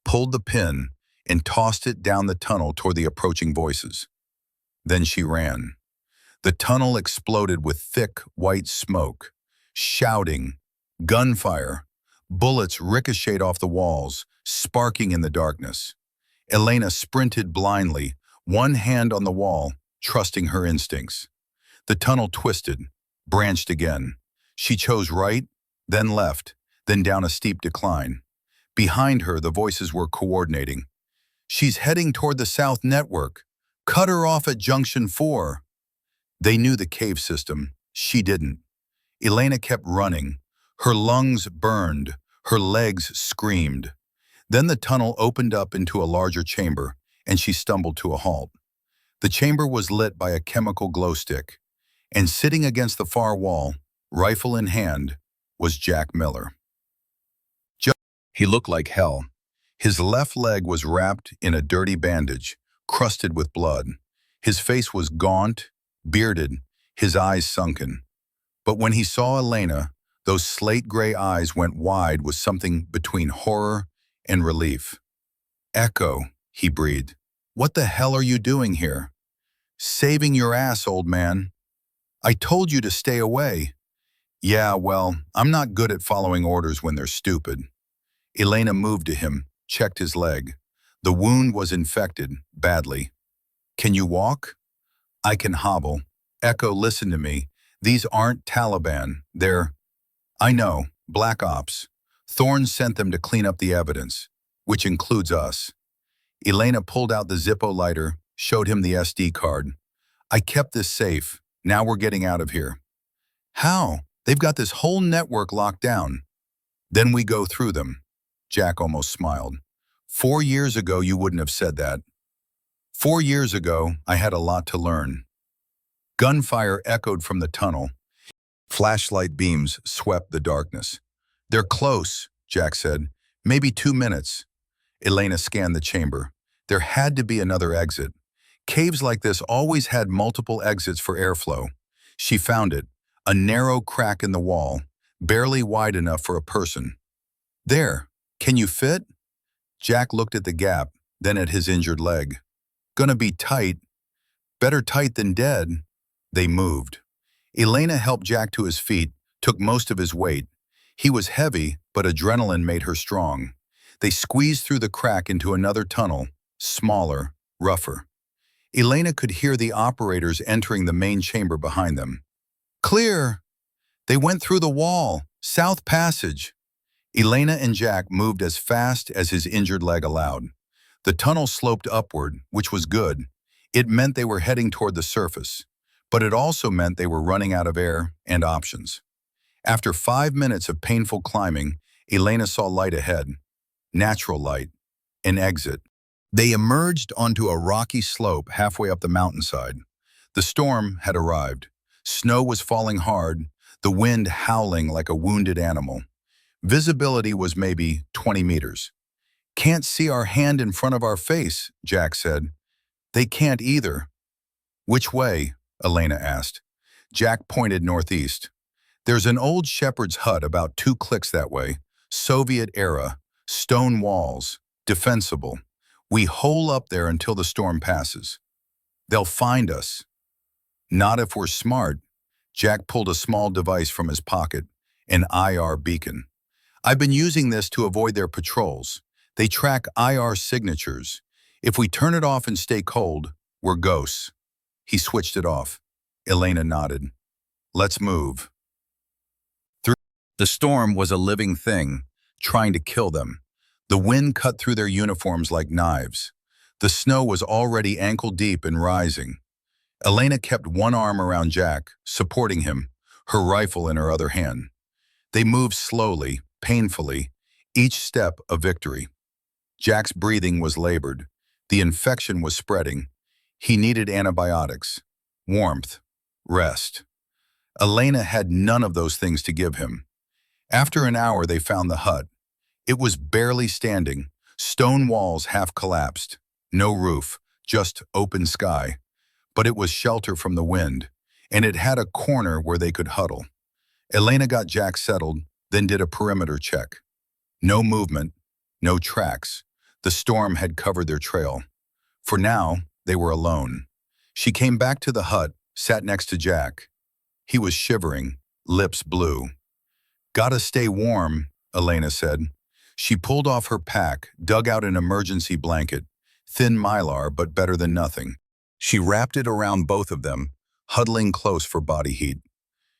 pulled the pin, and tossed it down the tunnel toward the approaching voices. Then she ran. The tunnel exploded with thick, white smoke. Shouting, gunfire, bullets ricocheted off the walls, sparking in the darkness. Elena sprinted blindly, one hand on the wall, trusting her instincts. The tunnel twisted, branched again. She chose right, then left, then down a steep decline. Behind her, the voices were coordinating. "She's heading toward the South Network. Cut her off at Junction 4. They knew the cave system. She didn't. Elena kept running. Her lungs burned. Her legs screamed. Then the tunnel opened up into a larger chamber, and she stumbled to a halt. The chamber was lit by a chemical glow stick, and sitting against the far wall, rifle in hand, was Jack Miller. He looked like hell. His left leg was wrapped in a dirty bandage, crusted with blood. His face was gaunt, bearded, his eyes sunken. But when he saw Elena, those slate-gray eyes went wide with something between horror and relief. "Echo," he breathed. "What the hell are you doing here?" "Saving your ass, old man. I told you to stay away." "Yeah, well, I'm not good at following orders when they're stupid." Elena moved to him, checked his leg. The wound was infected, badly. "Can you walk?" "I can hobble." "Echo, listen to me. These aren't Taliban. They're—" "I know, Black Ops. Thorne sent them to clean up the evidence, which includes us." Elena pulled out the Zippo lighter, showed him the SD card. "I kept this safe. Now we're getting out of here." "How? They've got this whole network locked down." "Then we go through them." Jack almost smiled. 4 years ago, you wouldn't have said that." 4 years ago, I had a lot to learn." Gunfire echoed from the tunnel. Flashlight beams swept the darkness. "They're close," Jack said. "Maybe 2 minutes." Elena scanned the chamber. There had to be another exit. Caves like this always had multiple exits for airflow. She found it, a narrow crack in the wall, barely wide enough for a person. "There. Can you fit?" Jack looked at the gap, then at his injured leg. "Gonna be tight. Better tight than dead." They moved. Elena helped Jack to his feet, took most of his weight. He was heavy, but adrenaline made her strong. They squeezed through the crack into another tunnel, smaller, rougher. Elena could hear the operators entering the main chamber behind them. "Clear! They went through the wall. South Passage." Elena and Jack moved as fast as his injured leg allowed. The tunnel sloped upward, which was good. It meant they were heading toward the surface, but it also meant they were running out of air and options. After 5 minutes of painful climbing, Elena saw light ahead. Natural light. An exit. They emerged onto a rocky slope halfway up the mountainside. The storm had arrived. Snow was falling hard, the wind howling like a wounded animal. Visibility was maybe 20 meters. "Can't see our hand in front of our face," Jack said. "They can't either." "Which way?" Elena asked. Jack pointed northeast. "There's an old shepherd's hut about 2 clicks that way. Soviet era. Stone walls. Defensible. We hole up there until the storm passes." "They'll find us." "Not if we're smart." Jack pulled a small device from his pocket, an IR beacon. "I've been using this to avoid their patrols. They track IR signatures. If we turn it off and stay cold, we're ghosts." He switched it off. Elena nodded. "Let's move." The storm was a living thing, trying to kill them. The wind cut through their uniforms like knives. The snow was already ankle-deep and rising. Elena kept one arm around Jack, supporting him, her rifle in her other hand. They moved slowly, painfully, each step a victory. Jack's breathing was labored. The infection was spreading. He needed antibiotics, warmth, rest. Elena had none of those things to give him. After an hour, they found the hut. It was barely standing, stone walls half collapsed, no roof, just open sky, but it was shelter from the wind, and it had a corner where they could huddle. Elena got Jack settled, then did a perimeter check. No movement, no tracks. The storm had covered their trail. For now, they were alone. She came back to the hut, sat next to Jack. He was shivering, lips blue. "Gotta stay warm," Elena said. She pulled off her pack, dug out an emergency blanket, thin mylar but better than nothing. She wrapped it around both of them, huddling close for body heat.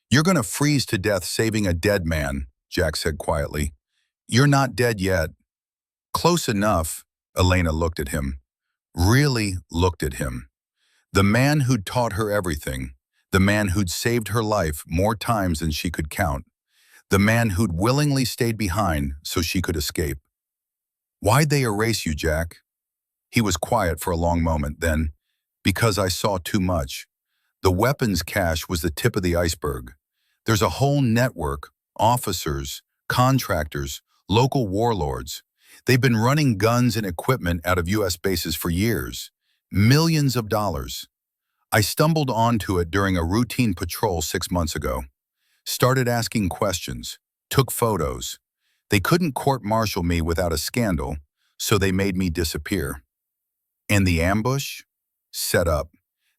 "You're gonna freeze to death saving a dead man," Jack said quietly. "You're not dead yet." "Close enough," Elena looked at him. Really looked at him. The man who'd taught her everything. The man who'd saved her life more times than she could count. The man who'd willingly stayed behind so she could escape. "Why'd they erase you, Jack?" He was quiet for a long moment, then, "Because I saw too much. The weapons cache was the tip of the iceberg. There's a whole network, officers, contractors, local warlords. They've been running guns and equipment out of U.S. bases for years. Millions of dollars. I stumbled onto it during a routine patrol 6 months ago. Started asking questions, took photos. They couldn't court-martial me without a scandal, so they made me disappear. And the ambush? Set up.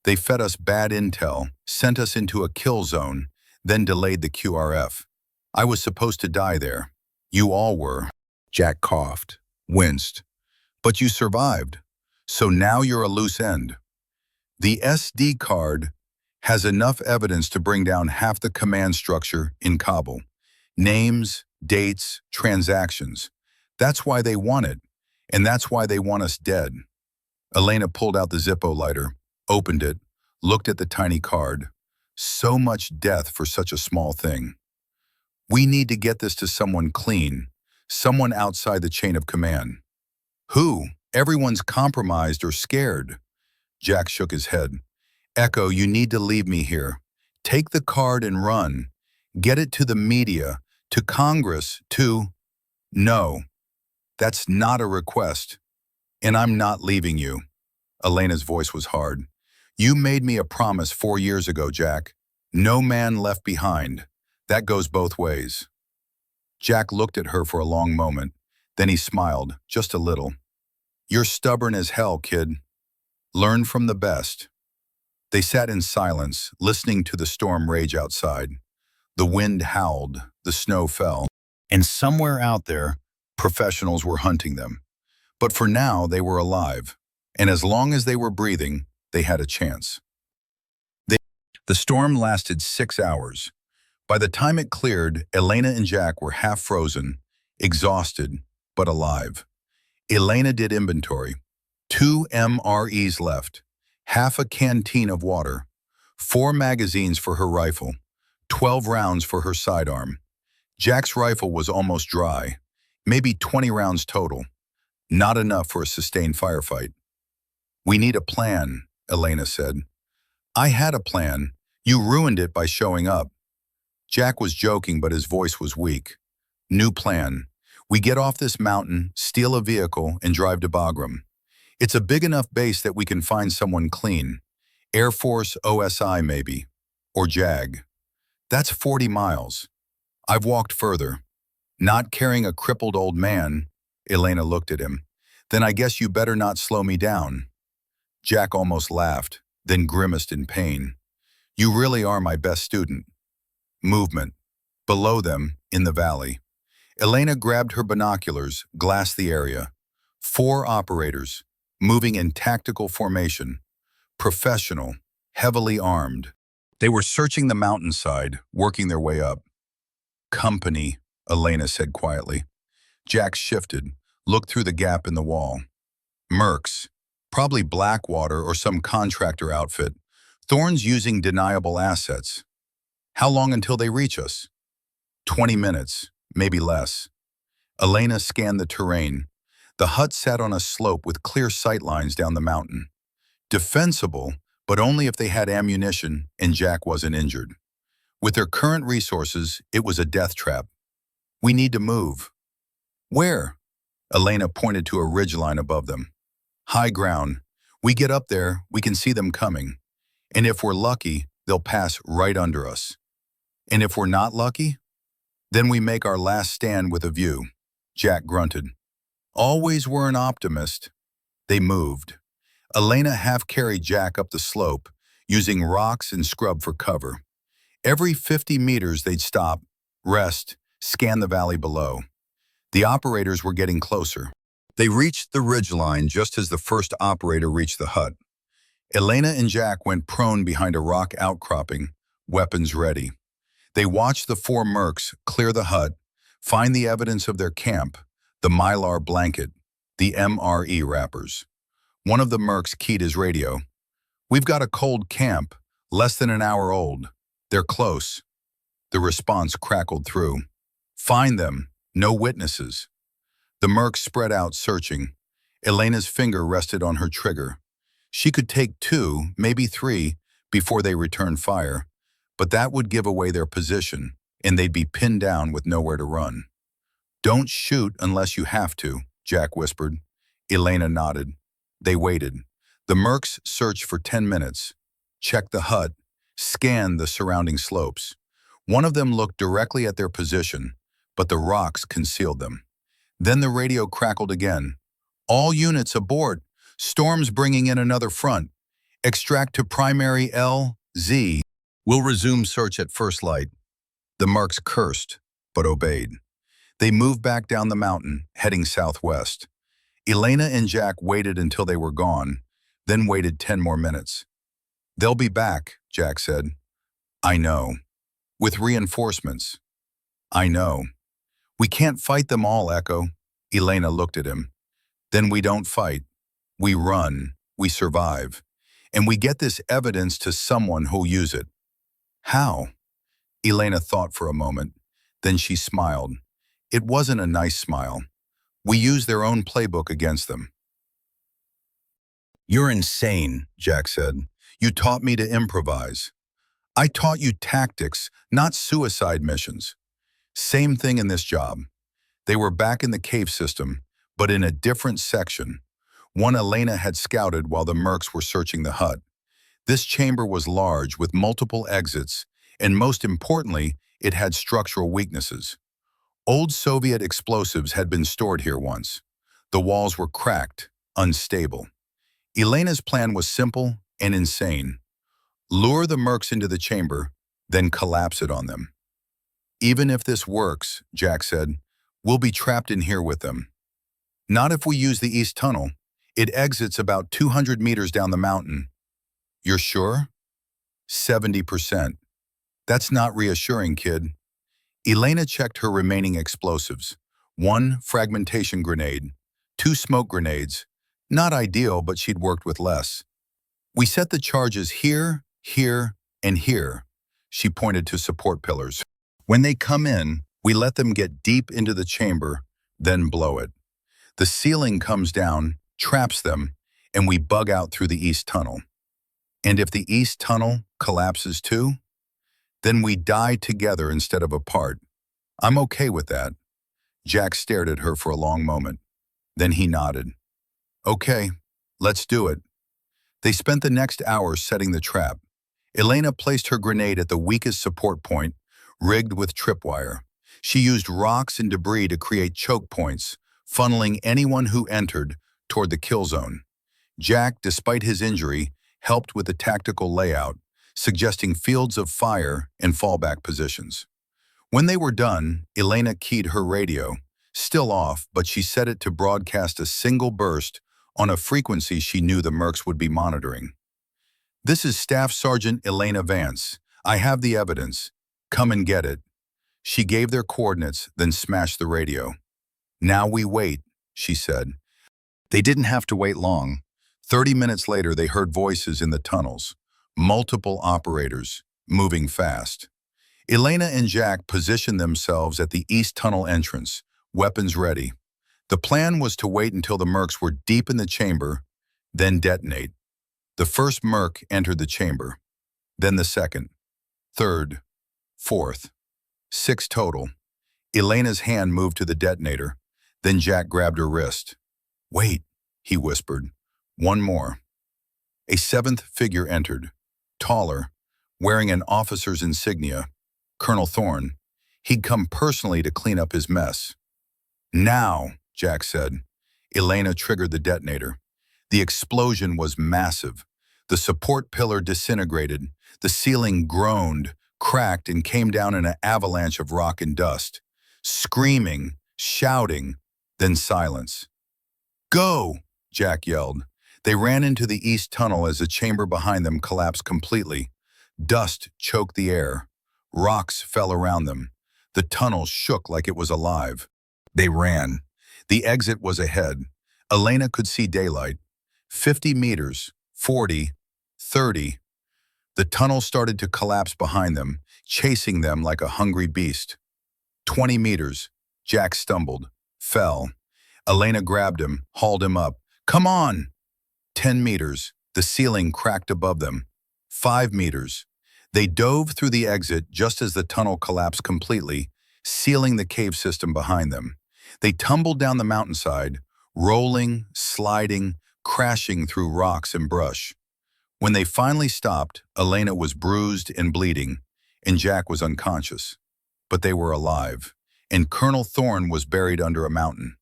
They fed us bad intel, sent us into a kill zone, then delayed the QRF. I was supposed to die there. You all were." Jack coughed, winced. "But you survived. So now you're a loose end. The SD card has enough evidence to bring down half the command structure in Kabul. Names, dates, transactions. That's why they want it, and that's why they want us dead." Elena pulled out the Zippo lighter, opened it, looked at the tiny card. So much death for such a small thing. "We need to get this to someone clean, someone outside the chain of command." "Who? Everyone's compromised or scared." Jack shook his head. "Echo, you need to leave me here. Take the card and run. Get it to the media, to Congress, to—" "No, that's not a request. And I'm not leaving you." Elena's voice was hard. "You made me a promise 4 years ago, Jack. No man left behind. That goes both ways." Jack looked at her for a long moment. Then he smiled, just a little. "You're stubborn as hell, kid. Learn from the best." They sat in silence, listening to the storm rage outside. The wind howled, the snow fell, and somewhere out there, professionals were hunting them. But for now, they were alive, and as long as they were breathing, they had a chance. The storm lasted 6 hours. By the time it cleared, Elena and Jack were half frozen, exhausted, but alive. Elena did inventory. 2 MREs left, half a canteen of water, 4 magazines for her rifle, 12 rounds for her sidearm. Jack's rifle was almost dry, maybe 20 rounds total. Not enough for a sustained firefight. "We need a plan," Elena said. "I had a plan. You ruined it by showing up." Jack was joking, but his voice was weak. "New plan. We get off this mountain, steal a vehicle, and drive to Bagram. It's a big enough base that we can find someone clean. Air Force, OSI maybe. Or JAG. That's 40 miles. I've walked further. Not carrying a crippled old man." Elena looked at him. "Then I guess you better not slow me down." Jack almost laughed, then grimaced in pain. "You really are my best student." Movement. Below them, in the valley. Elena grabbed her binoculars, glassed the area. 4 operators, moving in tactical formation. Professional, heavily armed. They were searching the mountainside, working their way up. "Company," Elena said quietly. Jack shifted, looked through the gap in the wall. "Mercs. Probably Blackwater or some contractor outfit. Thorne's using deniable assets. How long until they reach us?" 20 minutes, maybe less. Elena scanned the terrain. The hut sat on a slope with clear sightlines down the mountain. Defensible, but only if they had ammunition and Jack wasn't injured. With their current resources, it was a death trap. "We need to move." "Where?" Elena pointed to a ridgeline above them. "High ground. We get up there, we can see them coming. And if we're lucky, they'll pass right under us. And if we're not lucky, then we make our last stand with a view. Jack grunted. Always were an optimist. They moved. Elena half-carried Jack up the slope, using rocks and scrub for cover. Every 50 meters they'd stop, rest, scan the valley below. The operators were getting closer. They reached the ridgeline just as the first operator reached the hut. Elena and Jack went prone behind a rock outcropping, weapons ready. They watched the four mercs clear the hut, find the evidence of their camp, the mylar blanket, the MRE wrappers. One of the mercs keyed his radio. "We've got a cold camp, less than an hour old. They're close." The response crackled through. "Find them, no witnesses." The mercs spread out searching. Elena's finger rested on her trigger. She could take 2, maybe 3, before they returned fire, but that would give away their position, and they'd be pinned down with nowhere to run. "Don't shoot unless you have to," Jack whispered. Elena nodded. They waited. The mercs searched for 10 minutes, checked the hut, scanned the surrounding slopes. One of them looked directly at their position, but the rocks concealed them. Then the radio crackled again. "All units aboard. Storm's bringing in another front. Extract to primary LZ. We'll resume search at first light." The mercs cursed, but obeyed. They moved back down the mountain, heading southwest. Elena and Jack waited until they were gone, then waited 10 more minutes. "They'll be back," Jack said. "I know. With reinforcements." "I know. We can't fight them all, Echo." Elena looked at him. "Then we don't fight. We run, we survive, and we get this evidence to someone who'll use it." "How?" Elena thought for a moment. Then she smiled. It wasn't a nice smile. "We use their own playbook against them." "You're insane," Jack said. "You taught me to improvise." "I taught you tactics, not suicide missions." Same thing in this job. They were back in the cave system, but in a different section. One Elena had scouted while the mercs were searching the hut. This chamber was large with multiple exits, and most importantly, it had structural weaknesses. Old Soviet explosives had been stored here once. The walls were cracked, unstable. Elena's plan was simple and insane. Lure the mercs into the chamber, then collapse it on them. "Even if this works," Jack said, "we'll be trapped in here with them." "Not if we use the east tunnel. It exits about 200 meters down the mountain." "You're sure?" 70%. "That's not reassuring, kid." Elena checked her remaining explosives. 1 fragmentation grenade, 2 smoke grenades. Not ideal, but she'd worked with less. "We set the charges here, here, and here." She pointed to support pillars. "When they come in, we let them get deep into the chamber, then blow it. The ceiling comes down, traps them, and we bug out through the east tunnel. And if the east tunnel collapses too, then we die together instead of apart. I'm okay with that." Jack stared at her for a long moment. Then he nodded. "Okay, let's do it." They spent the next hour setting the trap. Elena placed her grenade at the weakest support point, rigged with tripwire. She used rocks and debris to create choke points, funneling anyone who entered toward the kill zone. Jack, despite his injury, helped with the tactical layout, suggesting fields of fire and fallback positions. When they were done, Elena keyed her radio, still off, but she set it to broadcast a single burst on a frequency she knew the mercs would be monitoring. "This is Staff Sgt. Elena Vance. I have the evidence. Come and get it." She gave their coordinates, then smashed the radio. "Now we wait," she said. They didn't have to wait long. 30 minutes later, they heard voices in the tunnels. Multiple operators, moving fast. Elena and Jack positioned themselves at the east tunnel entrance, weapons ready. The plan was to wait until the mercs were deep in the chamber, then detonate. The first merc entered the chamber, then the second, third, fourth. 6 total. Elena's hand moved to the detonator, then Jack grabbed her wrist. "Wait," he whispered. "One more." A seventh figure entered, taller, wearing an officer's insignia, Colonel Thorne. He'd come personally to clean up his mess. Now, Jack said. Elena triggered the detonator. The explosion was massive. The support pillar disintegrated. The ceiling groaned, cracked, and came down in an avalanche of rock and dust. Screaming, shouting, then silence. "Go!" Jack yelled. They ran into the east tunnel as the chamber behind them collapsed completely. Dust choked the air. Rocks fell around them. The tunnel shook like it was alive. They ran. The exit was ahead. Elena could see daylight. 50 meters, 40, 30. The tunnel started to collapse behind them, chasing them like a hungry beast. 20 meters. Jack stumbled, fell. Elena grabbed him, hauled him up. "Come on!" 10 meters. The ceiling cracked above them. 5 meters. They dove through the exit just as the tunnel collapsed completely, sealing the cave system behind them. They tumbled down the mountainside, rolling, sliding, crashing through rocks and brush. When they finally stopped, Elena was bruised and bleeding, and Jack was unconscious. But they were alive, and Colonel Thorne was buried under a mountain.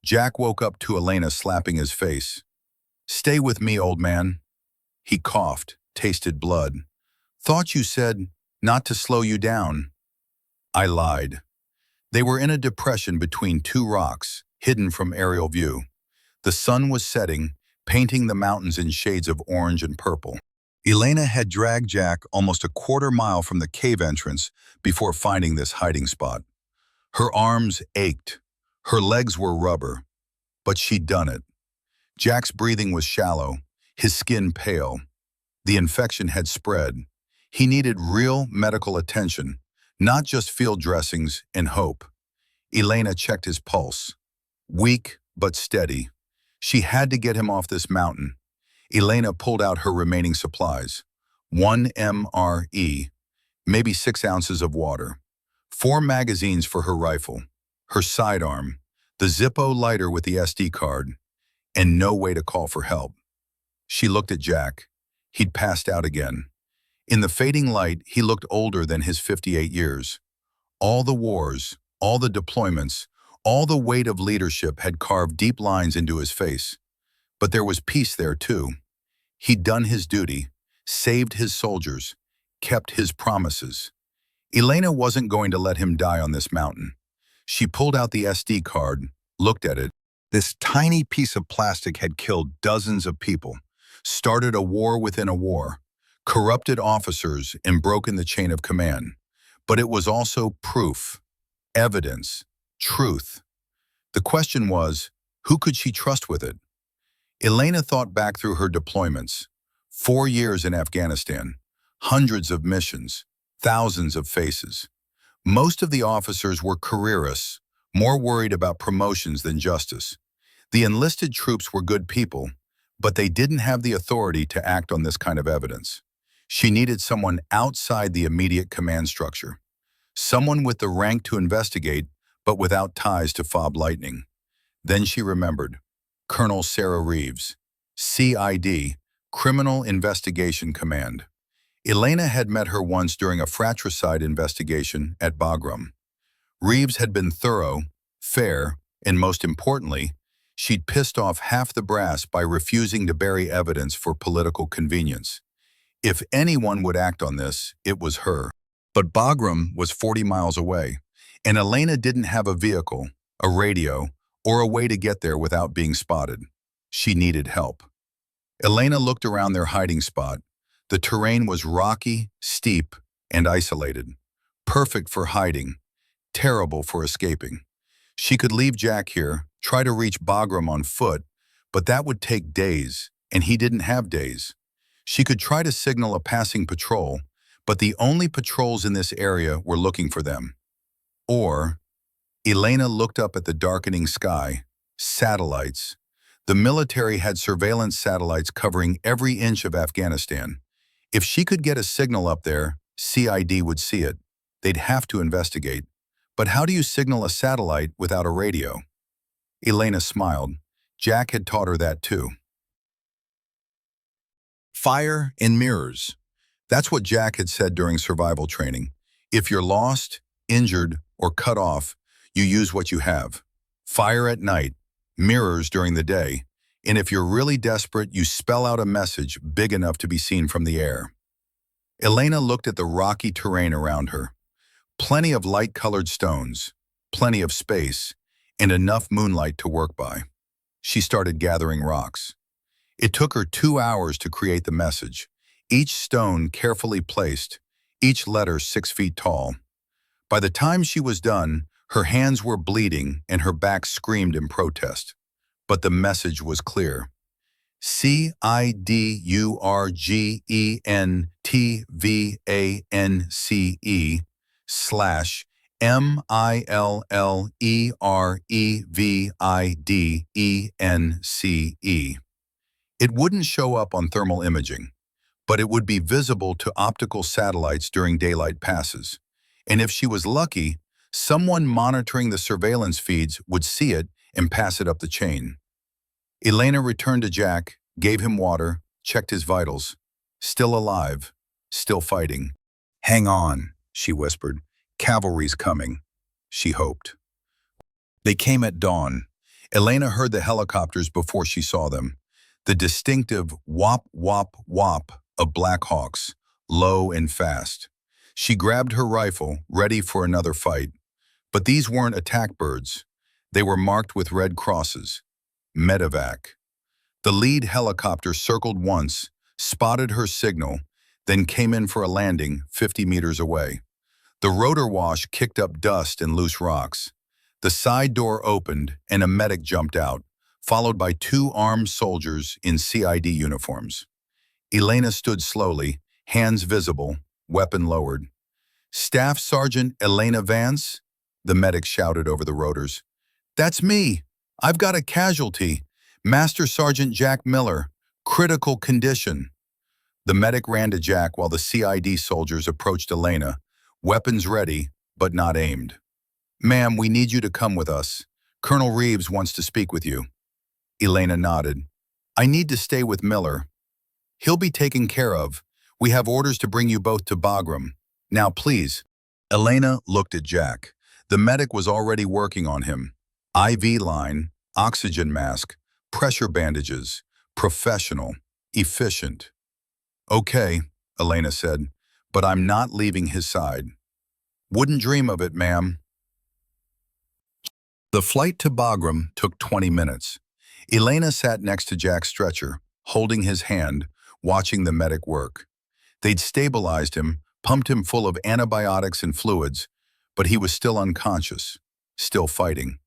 Jack woke up to Elena slapping his face. "Stay with me, old man." He coughed, tasted blood. "Thought you said not to slow you down." "I lied." They were in a depression between two rocks, hidden from aerial view. The sun was setting, painting the mountains in shades of orange and purple. Elena had dragged Jack almost a quarter-mile from the cave entrance before finding this hiding spot. Her arms ached. Her legs were rubber. But she'd done it. Jack's breathing was shallow, his skin pale. The infection had spread. He needed real medical attention, not just field dressings and hope. Elena checked his pulse. Weak but steady. She had to get him off this mountain. Elena pulled out her remaining supplies. 1 MRE, maybe 6 ounces of water. 4 magazines for her rifle, her sidearm, the Zippo lighter with the SD card, and no way to call for help. She looked at Jack. He'd passed out again. In the fading light, he looked older than his 58 years. All the wars, all the deployments, all the weight of leadership had carved deep lines into his face. But there was peace there too. He'd done his duty, saved his soldiers, kept his promises. Elena wasn't going to let him die on this mountain. She pulled out the SD card, looked at it. This tiny piece of plastic had killed dozens of people, started a war within a war, corrupted officers, and broken the chain of command. But it was also proof, evidence, truth. The question was, who could she trust with it? Elena thought back through her deployments. 4 years in Afghanistan, hundreds of missions, thousands of faces. Most of the officers were careerists, more worried about promotions than justice. The enlisted troops were good people, but they didn't have the authority to act on this kind of evidence. She needed someone outside the immediate command structure. Someone with the rank to investigate, but without ties to fob lightning. Then she remembered. Colonel Sarah Reeves, CID, Criminal Investigation Command. Elena had met her once during a fratricide investigation at Bagram. Reeves had been thorough, fair, and most importantly, she'd pissed off half the brass by refusing to bury evidence for political convenience. If anyone would act on this, it was her. But Bagram was 40 miles away, and Elena didn't have a vehicle, a radio, or a way to get there without being spotted. She needed help. Elena looked around their hiding spot. The terrain was rocky, steep, and isolated. Perfect for hiding, terrible for escaping. She could leave Jack here, try to reach Bagram on foot, but that would take days, and he didn't have days. She could try to signal a passing patrol, but the only patrols in this area were looking for them. Or, Elena looked up at the darkening sky. Satellites. The military had surveillance satellites covering every inch of Afghanistan. If she could get a signal up there, CID would see it. They'd have to investigate. But how do you signal a satellite without a radio? Elena smiled. Jack had taught her that too. Fire and mirrors. That's what Jack had said during survival training. If you're lost, injured, or cut off, you use what you have. Fire at night, mirrors during the day, and if you're really desperate, you spell out a message big enough to be seen from the air. Elena looked at the rocky terrain around her. Plenty of light-colored stones, plenty of space, and enough moonlight to work by. She started gathering rocks. It took her 2 hours to create the message, each stone carefully placed, each letter 6 feet tall. By the time she was done, her hands were bleeding and her back screamed in protest. But the message was clear. CIDURGENTVANCE/MILLEREVIDENCE. It wouldn't show up on thermal imaging, but it would be visible to optical satellites during daylight passes. And if she was lucky, someone monitoring the surveillance feeds would see it and pass it up the chain. Elena returned to Jack, gave him water, checked his vitals. Still alive, still fighting. "Hang on," she whispered. "Cavalry's coming," she hoped. They came at dawn. Elena heard the helicopters before she saw them. The distinctive whop, whop, whop of Black Hawks, low and fast. She grabbed her rifle, ready for another fight. But these weren't attack birds. They were marked with red crosses. Medevac. The lead helicopter circled once, spotted her signal, then came in for a landing 50 meters away. The rotor wash kicked up dust and loose rocks. The side door opened and a medic jumped out, followed by 2 armed soldiers in CID uniforms. Elena stood slowly, hands visible, weapon lowered. "Staff Sgt. Elena Vance?" the medic shouted over the rotors. "That's me. I've got a casualty. Master Sergeant Jack Miller. Critical condition." The medic ran to Jack while the CID soldiers approached Elena, weapons ready, but not aimed. "Ma'am, we need you to come with us. Colonel Reeves wants to speak with you." Elena nodded. "I need to stay with Miller. He'll be taken care of. We have orders to bring you both to Bagram. Now, please." Elena looked at Jack. The medic was already working on him. IV line, oxygen mask, pressure bandages, professional, efficient. "Okay," Elena said, "but I'm not leaving his side." "Wouldn't dream of it, ma'am." The flight to Bagram took 20 minutes. Elena sat next to Jack's stretcher, holding his hand, watching the medic work. They'd stabilized him, pumped him full of antibiotics and fluids, but he was still unconscious, still fighting.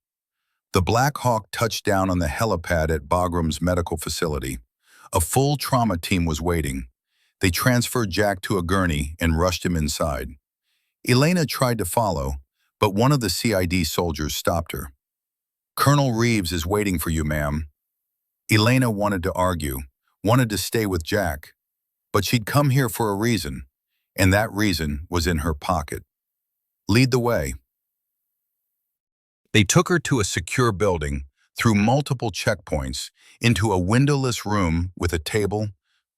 The Black Hawk touched down on the helipad at Bagram's medical facility. A full trauma team was waiting. They transferred Jack to a gurney and rushed him inside. Elena tried to follow, but one of the CID soldiers stopped her. "Colonel Reeves is waiting for you, ma'am." Elena wanted to argue, wanted to stay with Jack, but she'd come here for a reason, and that reason was in her pocket. "Lead the way." They took her to a secure building, through multiple checkpoints, into a windowless room with a table,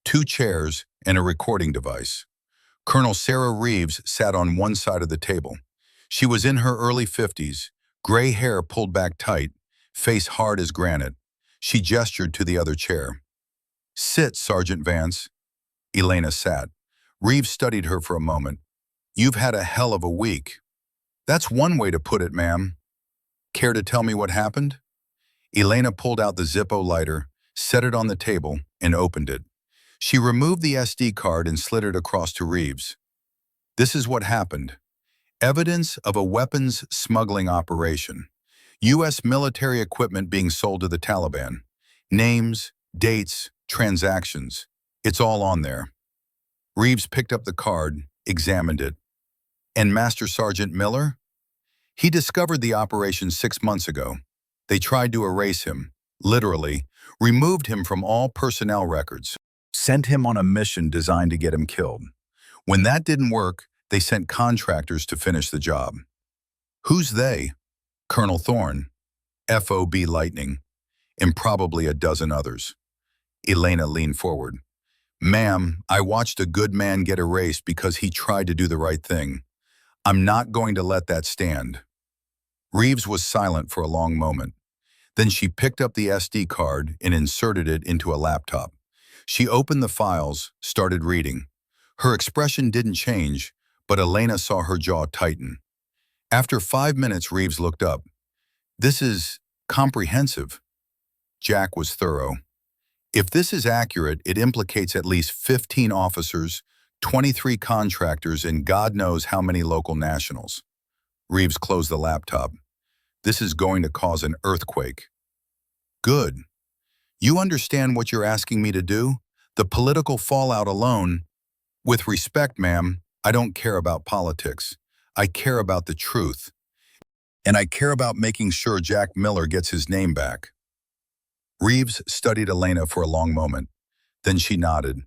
2 chairs, and a recording device. Colonel Sarah Reeves sat on one side of the table. She was in her early 50s, gray hair pulled back tight, face hard as granite. She gestured to the other chair. "Sit, Sergeant Vance." Elena sat. Reeves studied her for a moment. "You've had a hell of a week." "That's one way to put it, ma'am." "Care to tell me what happened?" Elena pulled out the Zippo lighter, set it on the table, and opened it. She removed the SD card and slid it across to Reeves. "This is what happened. Evidence of a weapons smuggling operation. U.S. military equipment being sold to the Taliban. Names, dates, transactions. It's all on there." Reeves picked up the card, examined it. "And Master Sergeant Miller?" "He discovered the operation 6 months ago. They tried to erase him, literally, removed him from all personnel records, sent him on a mission designed to get him killed. When that didn't work, they sent contractors to finish the job." "Who's they?" "Colonel Thorne, FOB Lightning, and probably a dozen others." Elena leaned forward. Ma'am, I watched a good man get erased because he tried to do the right thing. I'm not going to let that stand. Reeves was silent for a long moment. Then she picked up the SD card and inserted it into a laptop. She opened the files, started reading. Her expression didn't change, but Elena saw her jaw tighten. After 5 minutes, Reeves looked up. This is comprehensive. Jack was thorough. If this is accurate, it implicates at least 15 officers, 23 contractors, and God knows how many local nationals. Reeves closed the laptop. This is going to cause an earthquake. Good. You understand what you're asking me to do? The political fallout alone. With respect, ma'am, I don't care about politics. I care about the truth. And I care about making sure Jack Miller gets his name back. Reeves studied Elena for a long moment. Then she nodded.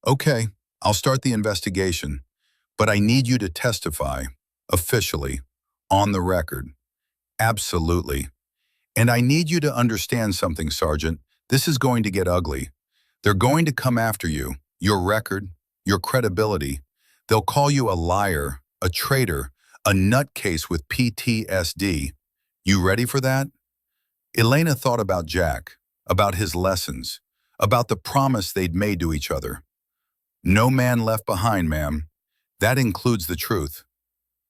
Okay, I'll start the investigation. But I need you to testify, officially, on the record. Absolutely. And I need you to understand something, Sergeant. This is going to get ugly. They're going to come after you, your record, your credibility. They'll call you a liar, a traitor, a nutcase with PTSD. You ready for that? Elena thought about Jack, about his lessons, about the promise they'd made to each other. No man left behind, ma'am. That includes the truth.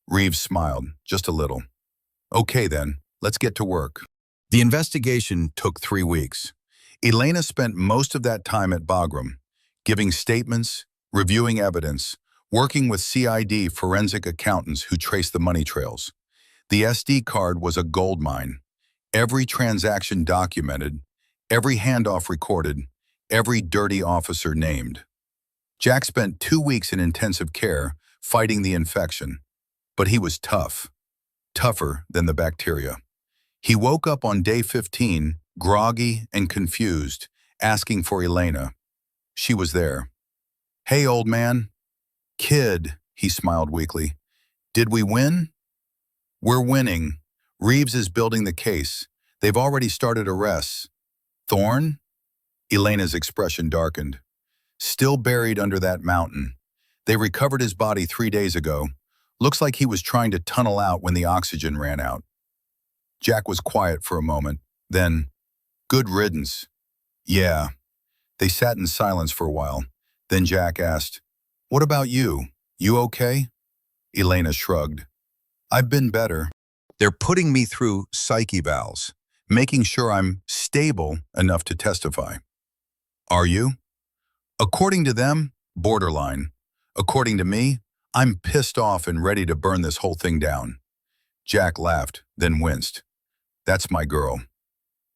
Reeves smiled, just a little. Okay then, let's get to work. The investigation took 3 weeks. Elena spent most of that time at Bagram, giving statements, reviewing evidence, working with CID forensic accountants who traced the money trails. The SD card was a goldmine. Every transaction documented, every handoff recorded, every dirty officer named. Jack spent 2 weeks in intensive care, fighting the infection. But he was tough, tougher than the bacteria. He woke up on day 15, groggy and confused, asking for Elena. She was there. Hey, old man. Kid, he smiled weakly. Did we win? We're winning. Reeves is building the case. They've already started arrests. Thorne? Elena's expression darkened. Still buried under that mountain. They recovered his body 3 days ago. Looks like he was trying to tunnel out when the oxygen ran out. Jack was quiet for a moment. Then, good riddance. Yeah. They sat in silence for a while. Then Jack asked, what about you? You okay? Elena shrugged. I've been better. They're putting me through psych evals, making sure I'm stable enough to testify. Are you? According to them, borderline. According to me, I'm pissed off and ready to burn this whole thing down. Jack laughed, then winced. That's my girl.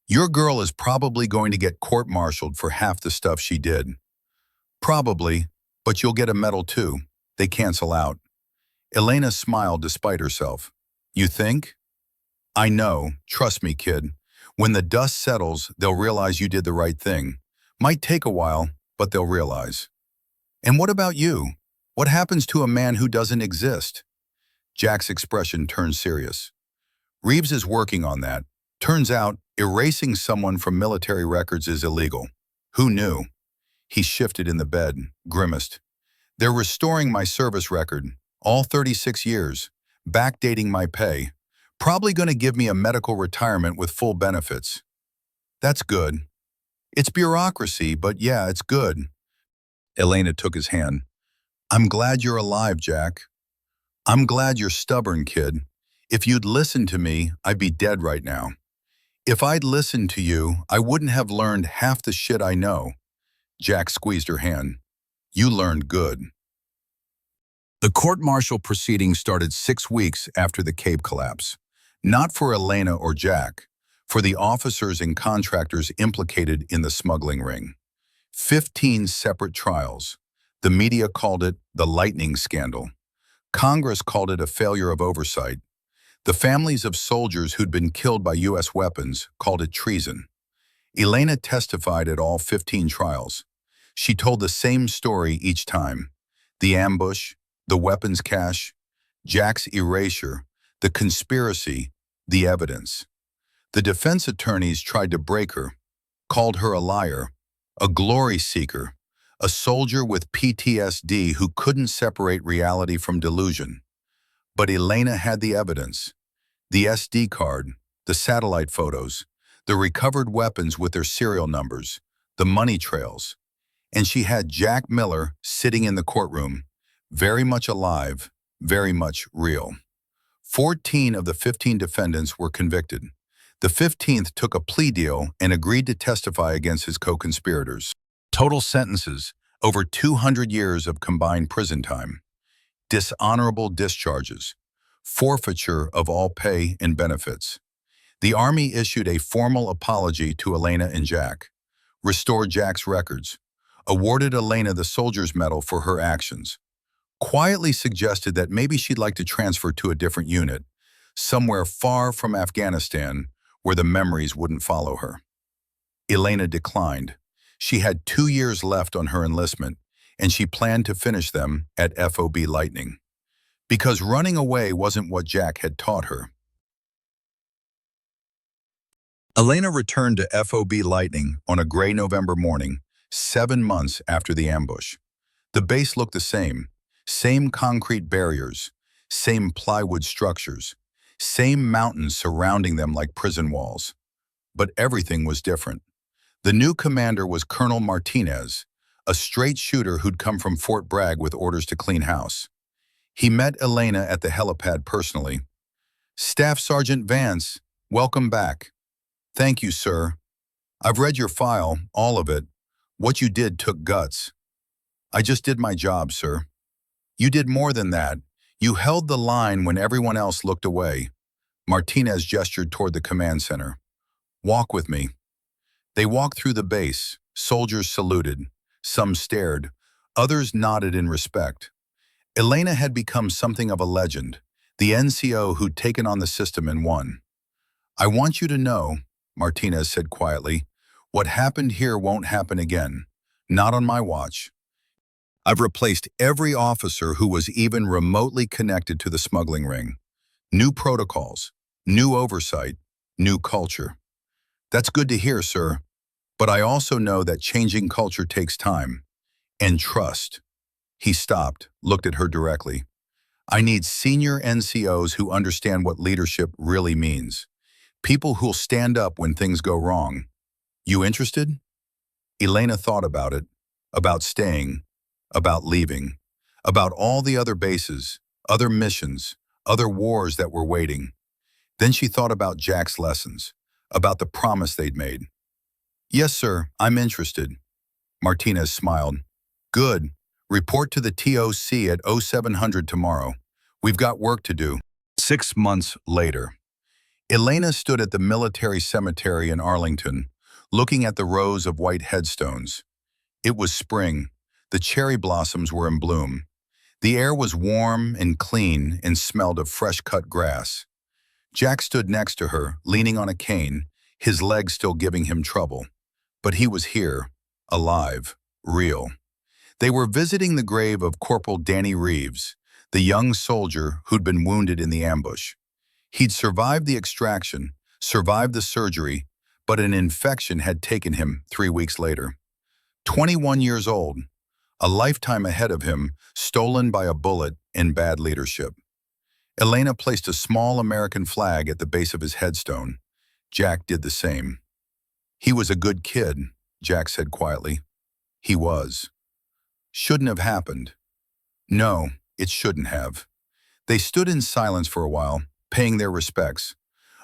Your girl is probably going to get court-martialed for half the stuff she did. Probably, but you'll get a medal too. They cancel out. Elena smiled despite herself. You think? I know. Trust me, kid. When the dust settles, they'll realize you did the right thing. Might take a while, but they'll realize. And what about you? What happens to a man who doesn't exist? Jack's expression turned serious. Reeves is working on that. Turns out, erasing someone from military records is illegal. Who knew? He shifted in the bed, grimaced. They're restoring my service record, all 36 years, backdating my pay, probably going to give me a medical retirement with full benefits. That's good. It's bureaucracy, but yeah, it's good. Elena took his hand. I'm glad you're alive, Jack. I'm glad you're stubborn, kid. If you'd listened to me, I'd be dead right now. If I'd listened to you, I wouldn't have learned half the shit I know. Jack squeezed her hand. You learned good. The court-martial proceedings started 6 weeks after the Cape collapse. Not for Elena or Jack, for the officers and contractors implicated in the smuggling ring. 15 separate trials. The media called it the lightning scandal. Congress called it a failure of oversight. The families of soldiers who'd been killed by U.S. weapons called it treason. Elena testified at all 15 trials. She told the same story each time. The ambush, the weapons cache, Jack's erasure, the conspiracy, the evidence. The defense attorneys tried to break her, called her a liar, a glory seeker, a soldier with PTSD who couldn't separate reality from delusion. But Elena had the evidence. The SD card, the satellite photos, the recovered weapons with their serial numbers, the money trails. And she had Jack Miller sitting in the courtroom, very much alive, very much real. 14 of the 15 defendants were convicted. The 15th took a plea deal and agreed to testify against his co-conspirators. Total sentences, over 200 years of combined prison time. Dishonorable discharges. Forfeiture of all pay and benefits. The Army issued a formal apology to Elena and Jack. Restored Jack's records. Awarded Elena the Soldier's Medal for her actions. Quietly suggested that maybe she'd like to transfer to a different unit, somewhere far from Afghanistan, where the memories wouldn't follow her. Elena declined. She had 2 years left on her enlistment, and she planned to finish them at FOB Lightning. Because running away wasn't what Jack had taught her. Elena returned to FOB Lightning on a gray November morning, 7 months after the ambush. The base looked the same concrete barriers, same plywood structures, same mountains surrounding them like prison walls. But everything was different. The new commander was Colonel Martinez, a straight shooter who'd come from Fort Bragg with orders to clean house. He met Elena at the helipad personally. "Staff Sgt. Vance, welcome back." "Thank you, sir. I've read your file, all of it. What you did took guts." "I just did my job, sir." "You did more than that. You held the line when everyone else looked away." Martinez gestured toward the command center. "Walk with me." They walked through the base. Soldiers saluted. Some stared. Others nodded in respect. Elena had become something of a legend, the NCO who'd taken on the system and won. "I want you to know," Martinez said quietly, "what happened here won't happen again. Not on my watch. I've replaced every officer who was even remotely connected to the smuggling ring. New protocols, new oversight, new culture." "That's good to hear, sir. But I also know that changing culture takes time. And trust." He stopped, looked at her directly. "I need senior NCOs who understand what leadership really means. People who'll stand up when things go wrong. You interested?" Elena thought about it, about staying, about leaving, about all the other bases, other missions, other wars that were waiting. Then she thought about Jack's lessons, about the promise they'd made. "Yes, sir, I'm interested." Martinez smiled. "Good. Report to the TOC at 0700 tomorrow. We've got work to do." 6 months later. Elena stood at the military cemetery in Arlington, looking at the rows of white headstones. It was spring. The cherry blossoms were in bloom. The air was warm and clean and smelled of fresh-cut grass. Jack stood next to her, leaning on a cane, his legs still giving him trouble. But he was here, alive, real. They were visiting the grave of Corporal Danny Reeves, the young soldier who'd been wounded in the ambush. He'd survived the extraction, survived the surgery, but an infection had taken him 3 weeks later. 21 years old, a lifetime ahead of him, stolen by a bullet and bad leadership. Elena placed a small American flag at the base of his headstone. Jack did the same. "He was a good kid," Jack said quietly. "He was. Shouldn't have happened." "No, it shouldn't have." They stood in silence for a while, paying their respects.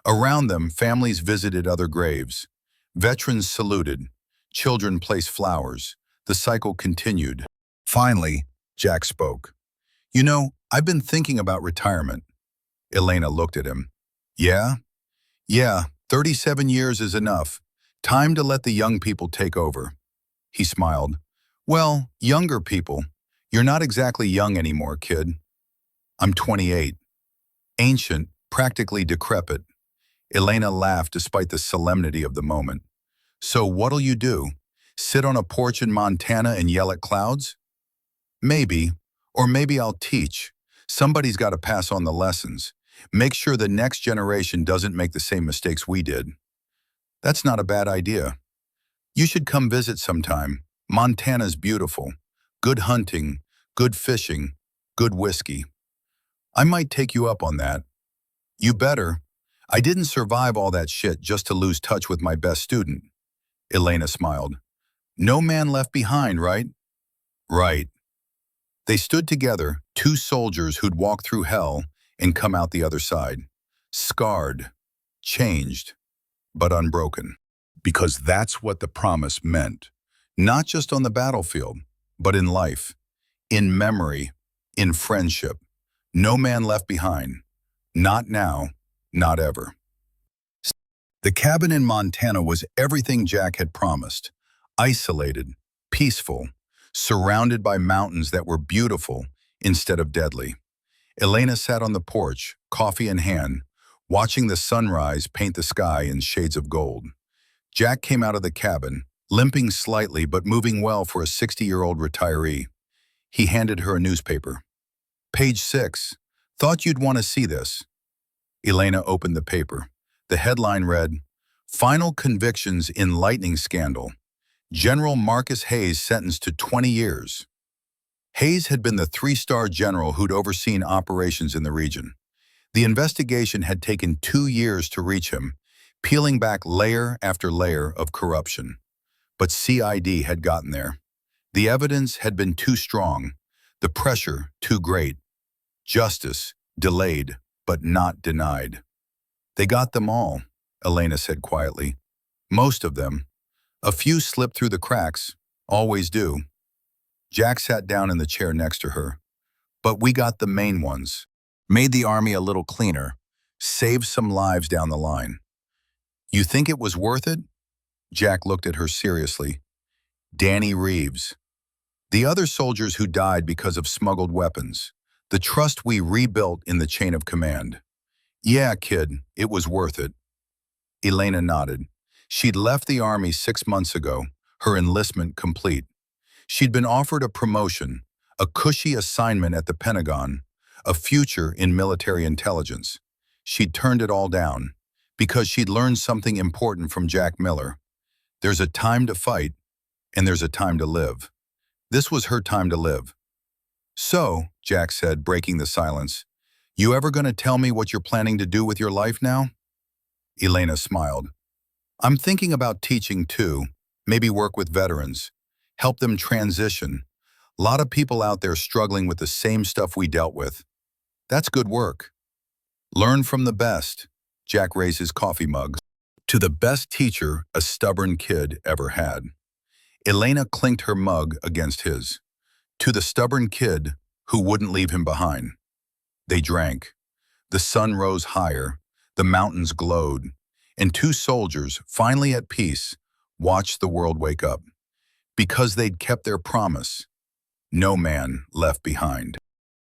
Around them, families visited other graves. Veterans saluted. Children placed flowers. The cycle continued. Finally, Jack spoke. "You know, I've been thinking about retirement." Elena looked at him. "Yeah? Yeah, 37 years is enough. Time to let the young people take over." He smiled. "Well, younger people. You're not exactly young anymore, kid." "I'm 28. Ancient, practically decrepit." Elena laughed despite the solemnity of the moment. "So what'll you do? Sit on a porch in Montana and yell at clouds?" "Maybe. Or maybe I'll teach. Somebody's got to pass on the lessons. Make sure the next generation doesn't make the same mistakes we did." "That's not a bad idea. You should come visit sometime. Montana's beautiful. Good hunting, good fishing, good whiskey. I might take you up on that. You better. I didn't survive all that shit just to lose touch with my best student. Elena smiled. No man left behind, right? Right. They stood together, two soldiers who'd walked through hell and come out the other side. Scarred, changed, but unbroken. Because that's what the promise meant. Not just on the battlefield, but in life, in memory, in friendship. No man left behind. Not now, not ever. The cabin in Montana was everything Jack had promised. Isolated, peaceful, surrounded by mountains that were beautiful instead of deadly. Elena sat on the porch, coffee in hand, watching the sunrise paint the sky in shades of gold. Jack came out of the cabin, limping slightly but moving well for a 60-year-old retiree. He handed her a newspaper. Page 6. Thought you'd want to see this. Elena opened the paper. The headline read, Final Convictions in Lightning Scandal. General Marcus Hayes sentenced to 20 years. Hayes had been the 3-star general who'd overseen operations in the region. The investigation had taken 2 years to reach him, peeling back layer after layer of corruption. But CID had gotten there. The evidence had been too strong, the pressure too great. Justice delayed, but not denied. They got them all, Elena said quietly. Most of them. A few slipped through the cracks, always do. Jack sat down in the chair next to her. But we got the main ones. Made the army a little cleaner. Saved some lives down the line. You think it was worth it? Jack looked at her seriously. Danny Reeves. The other soldiers who died because of smuggled weapons. The trust we rebuilt in the chain of command. Yeah, kid, it was worth it. Elena nodded. She'd left the army 6 months ago, her enlistment complete. She'd been offered a promotion, a cushy assignment at the Pentagon, a future in military intelligence. She'd turned it all down, because she'd learned something important from Jack Miller. There's a time to fight, and there's a time to live. This was her time to live. So, Jack said, breaking the silence, you ever gonna tell me what you're planning to do with your life now? Elena smiled. I'm thinking about teaching too, maybe work with veterans, help them transition. A lot of people out there struggling with the same stuff we dealt with. That's good work. Learn from the best. Jack raised his coffee mug. To the best teacher a stubborn kid ever had. Elena clinked her mug against his. To the stubborn kid who wouldn't leave him behind. They drank. The sun rose higher, the mountains glowed, and two soldiers, finally at peace, watched the world wake up. Because they'd kept their promise. No man left behind.